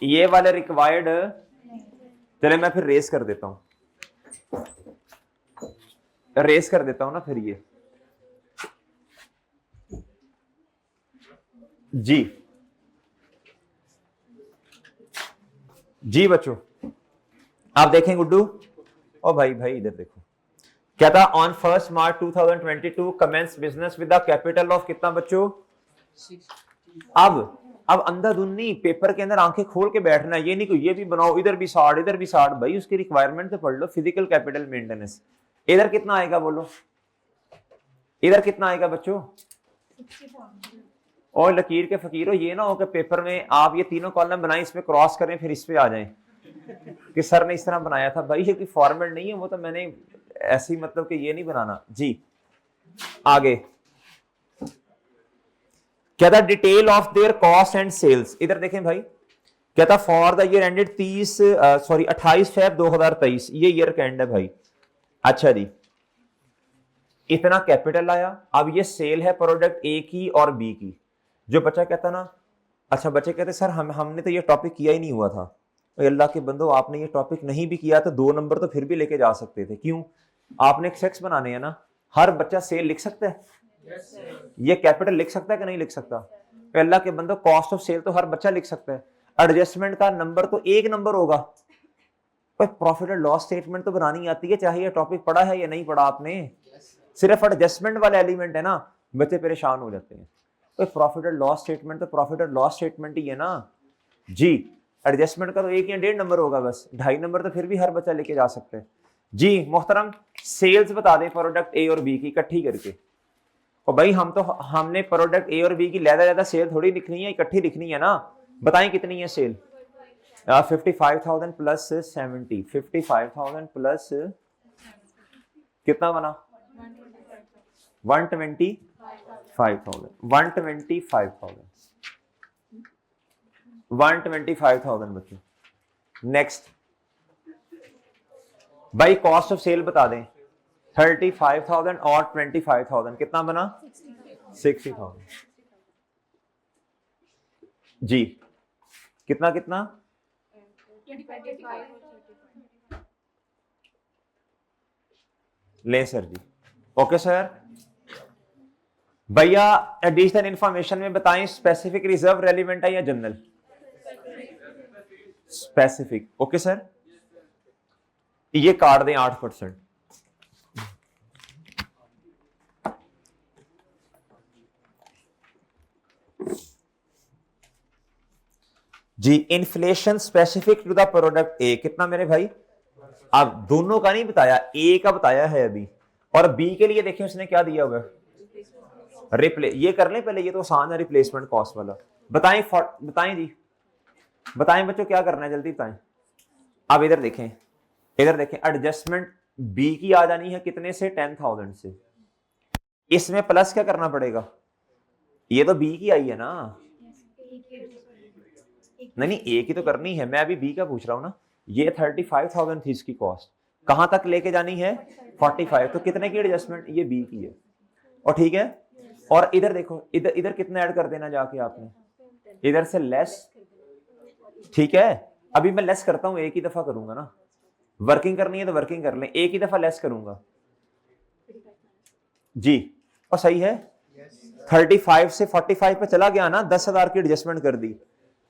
ये वाले रिक्वायर्ड। चले मैं फिर रेस कर देता हूं, रेस कर देता हूं ना फिर ये जी। जी बच्चों आप देखें गुड्डू, ओ भाई भाई इधर देखो, क्या था, on 1 March 2022 commence business with the capital of कितना बच्चों। अब अंधाधुंधी पेपर के अंदर आंखें खोल के बैठना है, ये नहीं कि ये भी बनाओ इधर भी 60 इधर भी 60, भाई उसकी रिक्वायरमेंट तो पढ़ लो, फिजिकल कैपिटल मेंटेनेंस। इधर कितना आएगा बोलो, इधर कितना आएगा बच्चों, और लकीर के फकीर हो, ये ना हो कि पेपर में आप ये तीनों कॉलम बनाए इसमें क्रॉस करें फिर इस पे आ जाएं कि सर ने इस तरह बनाया था, भाई ये कोई फॉर्मेट नहीं है, वो तो मैंने ऐसी मतलब कि ये नहीं बनाना जी। आगे क्या था, detail of their cost and sales, इधर देखें भाई, क्या था, for the year ended 28 Feb 2023, ये ईयर का एंड है भाई। अच्छा जी इतना कैपिटल आया, अब ये सेल है प्रोडक्ट ए की और बी की। जो बच्चा कहता ना, अच्छा बच्चे कहते सर हमने तो ये टॉपिक किया ही नहीं हुआ था, अल्लाह के बंदो आपने ये टॉपिक नहीं भी किया तो 2 नंबर तो फिर भी लेके जा सकते थे। क्यों, आपने एक सेक्स बनाने हैं ना, हर बच्चा सेल लिख सकता है, ये कैपिटल लिख सकता है कि नहीं लिख सकता, अल्लाह के बंदो कॉस्ट ऑफ सेल तो हर बच्चा लिख सकता है, एडजस्टमेंट का नंबर तो 1 नंबर होगा, पर प्रॉफिट एंड लॉस स्टेटमेंट तो बनानी आती है, चाहे ये टॉपिक पढ़ा है या नहीं पढ़ा आपने, सिर्फ एडजस्टमेंट वाले एलिमेंट है ना, बच्चे परेशान हो जाते हैं। तो प्रॉफिट एंड लॉस स्टेटमेंट तो प्रॉफिट एंड लॉस स्टेटमेंट ही है ना जी, एडजस्टमेंट का तो 1 या 1.5 नंबर होगा बस, 2.5 नंबर तो फिर भी हर बच्चा लेके जा सकते हैं जी। मोहतरम सेल्स बता दें प्रोडक्ट ए और बी की इकट्ठी करके, और भाई हमने प्रोडक्ट ए और बी की लहदा सेल थोड़ी लिखनी है, इकट्ठी लिखनी है ना। बताएं कितनी है सेल, 55,000 प्लस 70, 55,000 प्लस कितना बना 125,000, 125,000 बच्चों। नेक्स्ट भाई कॉस्ट ऑफ सेल बता दें, 35,000 और 25,000 कितना बना 60,000 जी। कितना कितना ले सर जी, ओके सर। भैया एडिशनल इंफॉर्मेशन में बताएं, स्पेसिफिक रिजर्व रेलिवेंट है या जनरल, स्पेसिफिक, ओके सर। ये काट दें 8%, जी inflation specific to the product A, कितना मेरे भाई? अब दोनों का नहीं बताया, ए का बताया है अभी, और बी के लिए देखिए उसने क्या दिया हुआ है, ये कर लें पहले, ये तो आसान है रिप्लेसमेंट कॉस्ट वाला। बताएं बताएं जी, बताएं बच्चों क्या करना है, जल्दी बताएं। अब इधर देखें, इधर देखें, एडजस्टमेंट बी की आ जानी है कितने से, 10,000 से। इसमें प्लस क्या करना पड़ेगा, ये तो बी की आई है ना, नहीं नहीं ए की तो करनी है, मैं अभी बी का पूछ रहा हूं ना। ये 35,000 थी इसकी कॉस्ट, कहां तक लेके जानी है, 45, तो कितने की एडजस्टमेंट, ये बी की है, और ठीक है। और इधर देखो, इधर इधर कितना ऐड कर देना जाके आपने, इधर से लेस, ठीक है। अभी मैं लेस करता हूं, एक ही दफा करूंगा ना, वर्किंग करनी है तो वर्किंग कर लें, एक ही दफा लेस करूंगा जी, और सही है। 35 से 45 पे चला गया ना, 10,000 की एडजस्टमेंट कर दी।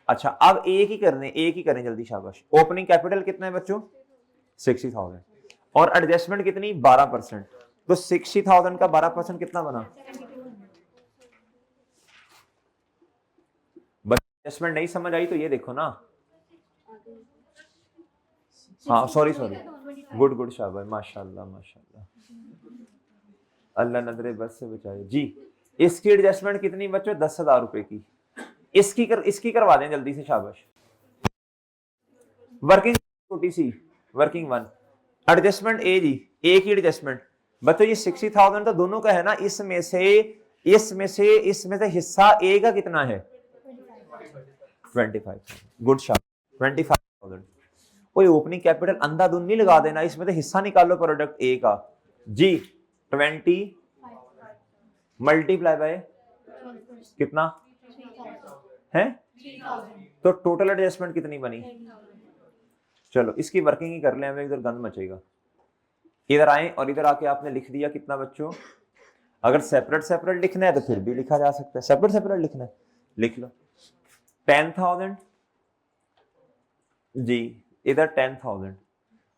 अच्छा अब एक ही करें जल्दी, शाबाश। ओपनिंग कैपिटल कितना है बच्चों, 60,000, और एडजस्टमेंट कितनी, 12%, तो 60,000 का 12% कितना बना, एडजस्टमेंट नहीं समझ आई तो ये देखो ना, हाँ सॉरी गुड गुड, शाबाश, माशाल्लाह माशाल्लाह, अल्लाह नजरे बस से बचाए जी। इसकी एडजस्टमेंट कितनी बच्चों, 10,000 रुपए की, इसकी करवा दें जल्दी से, शाबाश। वर्किंग छोटी सी, वर्किंग 1, एडजस्टमेंट ए जी, ए की एडजस्टमेंट बच्चों, ये 60,000 तो दोनों का है ना, इसमें से हिस्सा ए का कितना है, 25, गुड शाबाश, 25,000। कोई ओपनिंग कैपिटल अंधाधुंध नहीं लगा देना, इसमें से हिस्सा निकालो प्रोडक्ट ए का जी। 20 मल्टीप्लाई बाय कितना है, तो टोटल एडजस्टमेंट कितनी बनी, चलो इसकी वर्किंग ही कर लें, हमें इधर गंद मचेगा। इधर आए और इधर आके आपने लिख दिया कितना बच्चों, अगर सेपरेट सेपरेट लिखना है तो फिर भी लिखा जा सकता है, सेपरेट सेपरेट लिखना है लिख लो, 10,000 जी, इधर 10,000,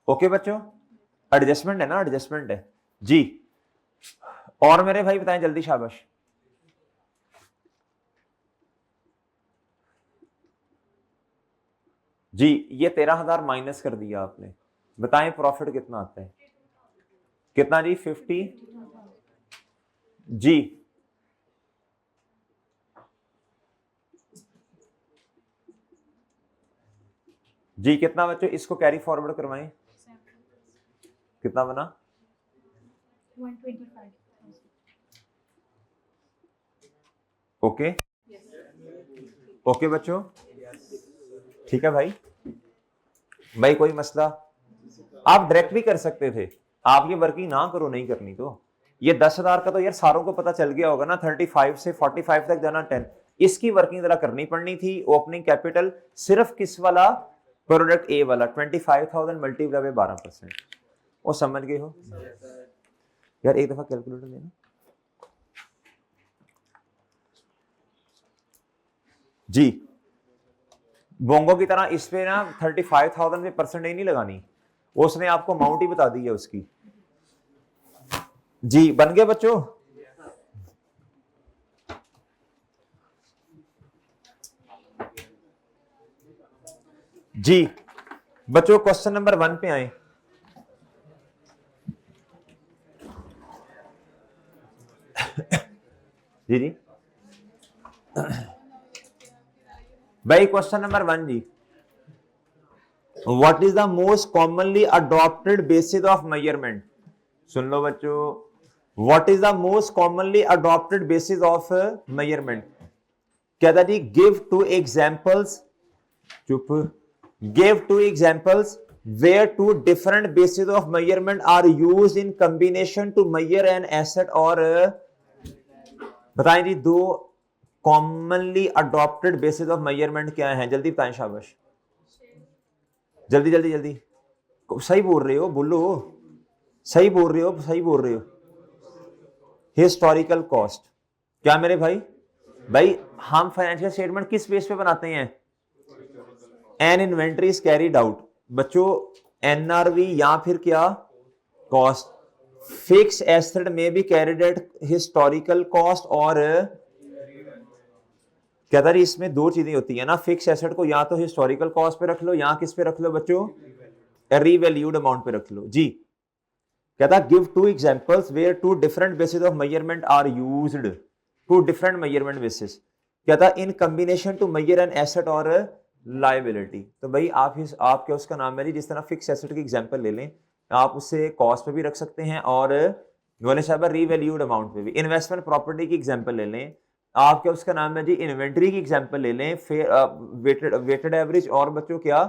ओके बच्चों, एडजस्टमेंट है ना, एडजस्टमेंट है जी। और मेरे भाई बताएं जल्दी, शाबाश। जी ये 13,000 माइनस कर दिया आपने, बताएं प्रॉफिट कितना आता है, कितना जी, 50 जी, जी कितना बच्चों, इसको कैरी फॉरवर्ड करवाएं, कितना बना, 125। ओके ओके बच्चों, ठीक है भाई कोई मसला, आप डायरेक्ट भी कर सकते थे, आप ये वर्किंग ना करो, नहीं करनी तो। ये 10,000 का तो यार सारों को पता चल गया होगा ना, 35 से 45 तक जाना 10, इसकी वर्किंग जरा करनी पड़नी थी। ओपनिंग कैपिटल सिर्फ किस वाला, प्रोडक्ट ए वाला, 25,000 मल्टीप्लाई बाय 12%, वो समझ गए हो यार, एक दफा कैलकुलेटर लेना जी। बोंगो की तरह इस पे ना 35,000 पे परसेंटेज नहीं लगानी, उसने आपको अमाउंट ही बता दी है उसकी जी। बन गए बच्चों, जी बच्चों क्वेश्चन नंबर 1 पे आए जी जी भाई, क्वेश्चन नंबर 1 जी, what is the most commonly adopted basis of measurement, सुन लो बच्चों, what is the most commonly adopted basis of measurement, क्या था जी, गिव टू एग्जांपल्स, चुप, give two examples where two different bases of measurement are used in combination to measure an asset और बताएं जी, दो commonly adopted basis of measurement क्या है, जल्दी बताएं, शाबाश, जल्दी जल्दी जल्दी, सही बोल रहे हो, बोलो, सही बोल रहे हो, सही बोल रहे हो। हिस्टोरिकल कॉस्ट, क्या मेरे भाई हम फाइनेंशियल स्टेटमेंट किस बेस पे बनाते हैं, N inventory is carried out बच्चों, एनआरवी या फिर क्या, कॉस्ट, फिक्स एसेट में भी कैरीड एट हिस्टोरिकल कॉस्ट और कहता रही इसमें दो चीजें होती है ना, फिक्स एसेट को या तो हिस्टोरिकल कॉस्ट पे रख लो या किस पे रख लो बच्चों, रीवैल्यूड अमाउंट पे रख लो जी। कहता give two examples where two different basis of measurement are used, two different measurement basis. कहता in combination to measure an asset or liability. तो भाई आप क्या उसका नाम है जी, जिस तरह फिक्स एसेट की एग्जांपल ले लें, आप उसे कॉस्ट पे भी रख सकते हैं और बोले साहब रीवैल्यूड अमाउंट पे भी। इन्वेस्टमेंट प्रॉपर्टी की एग्जांपल ले लें, आप क्या उसका नाम है जी, इन्वेंटरी की एग्जांपल ले लें, फिर वेटेड एवरेज और बच्चों क्या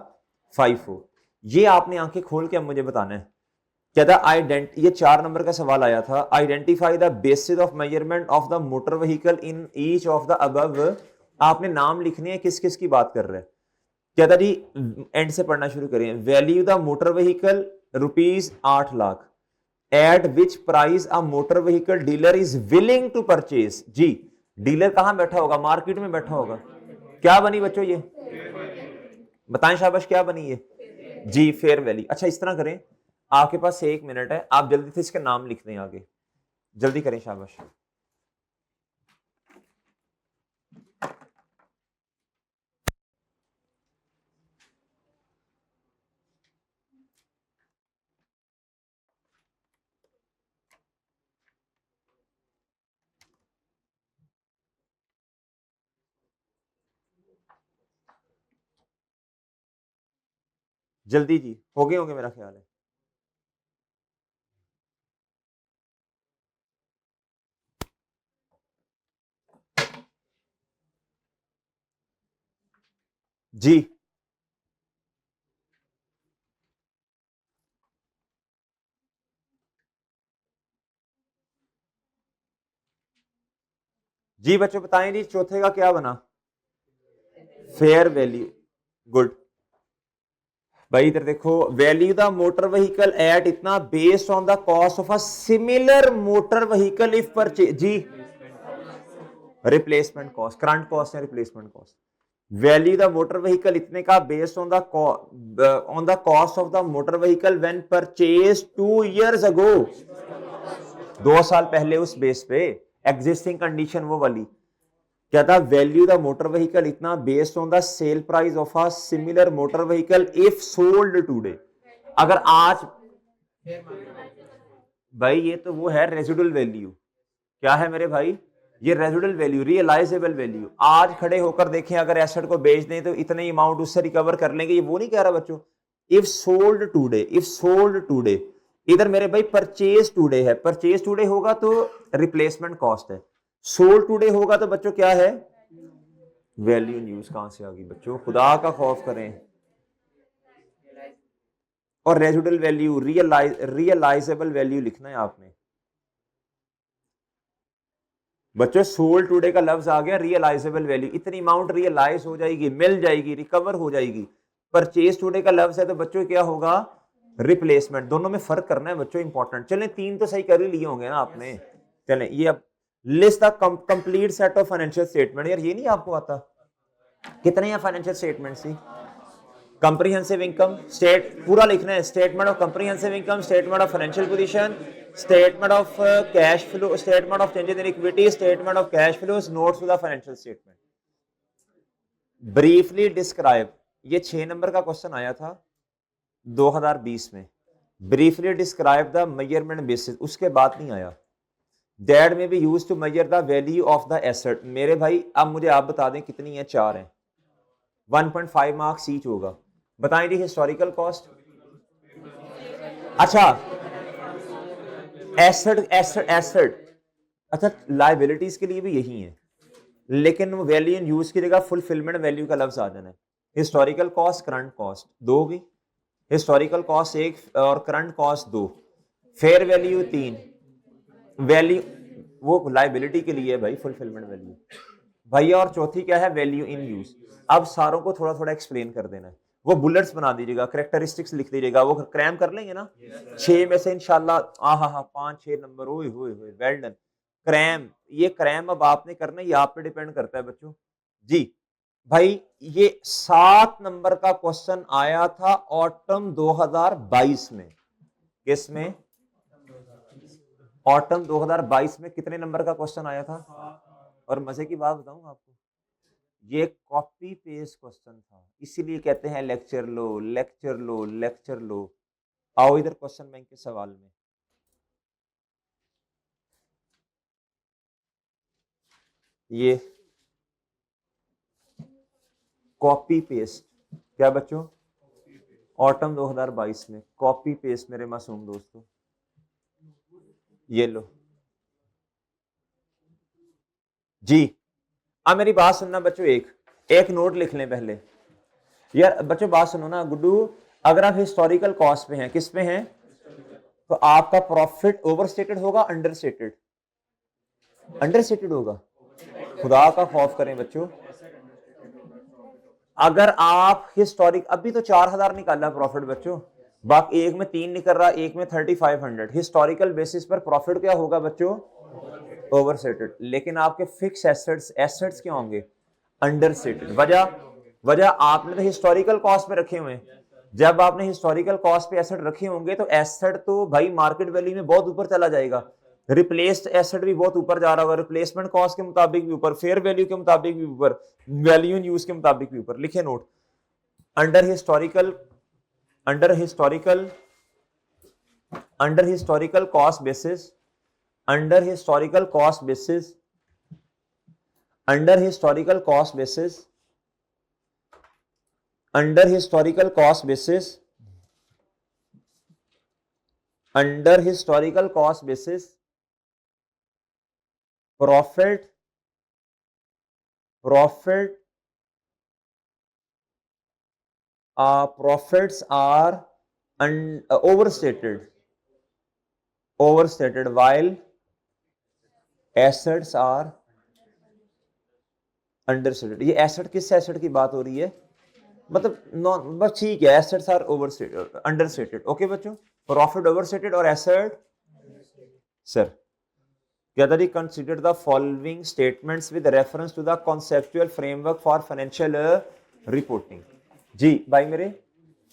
FIFO। ये आपने आंखें खोल के अब मुझे बताना है। कहता ये 4 नंबर का सवाल आया था, identify the basis of measurement of the motor vehicle in each of the above. आपने नाम लिखने हैं, किस किस की बात कर रहे हैं। कहता जी एंड से पढ़ना शुरू करें। Value the motor vehicle ₹8 lakh, at which price a motor vehicle dealer is willing to purchase. जी डीलर कहां बैठा होगा, मार्केट में बैठा होगा। क्या बनी बच्चों ये, बताएं शाबाश, क्या बनी ये जी, फेयर वैल्यू। अच्छा इस तरह करें, आपके पास 1 मिनट है, आप जल्दी से इसके नाम लिख दें आगे, जल्दी करें शाबाश। जल्दी जी, हो गए होंगे मेरा ख्याल है। जी जी बच्चों बताएं जी, चौथे का क्या बना, फेयर वैल्यू। गुड भाई इधर देखो, value the motor vehicle at इतना based on the cost of a similar motor vehicle if purchase. जी रिप्लेसमेंट कॉस्ट, करंट कॉस्ट है replacement cost. Value the motor vehicle इतने का based on the cost of the motor vehicle when purchase 2 years ago, 2 साल पहले उस base पे, existing condition वो वाली। क्या था, वैल्यू द मोटर व्हीकल इतना based on the sale price of a similar motor vehicle if sold today. अगर आज, भाई ये तो वो है रेजिडुअल वैल्यू। क्या है मेरे भाई, ये रेजिडुअल वैल्यू, रियलाइजेबल वैल्यू। आज खड़े होकर देखें अगर एसेट को बेच दें तो इतने अमाउंट उससे रिकवर कर लेंगे, ये वो नहीं कह रहा बच्चों। If sold today, if sold today, इधर मेरे भाई परचेज टुडे है, परचेज टुडे होगा तो रिप्लेसमेंट कॉस्ट है, सोल्ड टुडे होगा तो बच्चों क्या है, वैल्यू न्यूज। कहां से आ गई बच्चों, खुदा का खौफ करें। और रेजिडुअल वैल्यू, रियलाइजेबल वैल्यू लिखना है आपने बच्चों। सोल्ड टुडे का लफ्ज आ गया, रियलाइजेबल वैल्यू, इतनी अमाउंट रियलाइज हो जाएगी, मिल जाएगी, रिकवर हो जाएगी। परचेज टुडे का लफ्ज है तो बच्चों क्या होगा, रिप्लेसमेंट। दोनों में फर्क करना है बच्चों, इंपॉर्टेंट। चलें 3 तो सही कर ही लिए होंगे ना आपने। चलें ये अब list the complete set of financial statement. यार ये नहीं आपको आता, कितने हैं financial statement see, comprehensive income state पूरा लिखना है, statement of comprehensive income, statement of financial position, statement of cash flow, statement of changes in equity, statement of cash flows, notes to the financial statement. Briefly describe, ये 6 number का question आया था 2020 में। Briefly describe the measurement basis, उसके बाद नहीं आया। That में be used to measure the value of the asset. मेरे भाई अब मुझे आप बता दें कितनी है, 4 हैं, 1.5 मार्क्स ईच होगा। बताएं जी हिस्टोरिकल कॉस्ट। अच्छा एसेट, एसेट अच्छा लाइबिलिटीज के लिए भी यही है, लेकिन वैल्यू इन यूज की जगह फुलफिलमेंट वैल्यू का लफ्ज आ जाना है। हिस्टोरिकल कॉस्ट, करंट कॉस्ट 2 होगी, हिस्टोरिकल कॉस्ट 1 और current cost 2, fair value 3, value वो लाइबिलिटी के लिए है भाई, फुलफिलमेंट वैल्यू भैया। और चौथी क्या है, वैल्यू इन यूज। अब सारों को थोड़ा थोड़ा एक्सप्लेन कर देना है, वो बुलेट्स बना दीजिएगा, करेक्टरिस्टिक्स लिख दीजिएगा, वो क्रैम कर लेंगे ना 6 में से इंशाल्लाह। हा 5-6 नंबर, ओए होए होए, वेल डन। क्रैम, ये क्रैम अब आपने करना है, ये आप पे डिपेंड करता है बच्चों जी। भाई ये 7 नंबर का क्वेश्चन आया था ऑटम 2022 में। किस में, ऑटम 2022 में कितने नंबर का क्वेश्चन आया था। और मजे की बात बताऊं आपको, ये कॉपी पेस्ट क्वेश्चन था, इसीलिए कहते हैं लेक्चर लो लेक्चर लो लेक्चर लो। आओ इधर क्वेश्चन बैंक के सवाल में। ये कॉपी पेस्ट, क्या बच्चों, ऑटम 2022 में कॉपी पेस्ट मेरे मासूम दोस्तों। ये लो जी। अब मेरी बात सुनना बच्चों, एक नोट लिख लें पहले। यार बच्चों बात सुनो ना, गुड्डू अगर आप हिस्टोरिकल कॉस्ट पे हैं, किस पे हैं, तो आपका प्रॉफिट ओवरस्टेटेड होगा अंडरस्टेटेड? अंडरस्टेटेड होगा। खुदा का खौफ करें बच्चों, अगर आप हिस्टोरिक, अभी तो 4000 निकाला प्रॉफिट बच्चों, बाकी एक में 3 निकल रहा, एक में 3500, हिस्टोरिकल बेसिस पर प्रॉफिट क्या होगा बच्चों, ओवरस्टेटेड। लेकिन आपके फिक्स एसेट्स क्या होंगे, अंडरस्टेटेड। वजह आपने तो हिस्टोरिकल कॉस्ट पे रखे हुए हैं। जब आपने हिस्टोरिकल कॉस्ट पे एसेट रखे होंगे तो एसेट तो भाई मार्केट वैल्यू में बहुत ऊपर चला जाएगा, रिप्लेस्ड एसेट भी बहुत ऊपर जा रहा होगा, रिप्लेसमेंट कॉस्ट के मुताबिक भी ऊपर, फेयर वैल्यू के मुताबिक भी ऊपर, वैल्यू इन यूज के मुताबिक भी ऊपर। लिखे note, under historical cost basis, under historical cost basis, under historical cost basis, under historical cost basis, under historical cost basis, profits are overstated while assets are understated। ये asset किस asset की बात हो रही है, मतलब नॉन, बस ठीक है, assets are overstated understated. Okay बच्चों, प्रॉफिट ओवरस्टेटेड और एसेट। सर कहता जी consider the following statements with reference to the conceptual framework for financial reporting. जी भाई मेरे,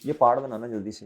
ये पार्ट बनाना जल्दी से।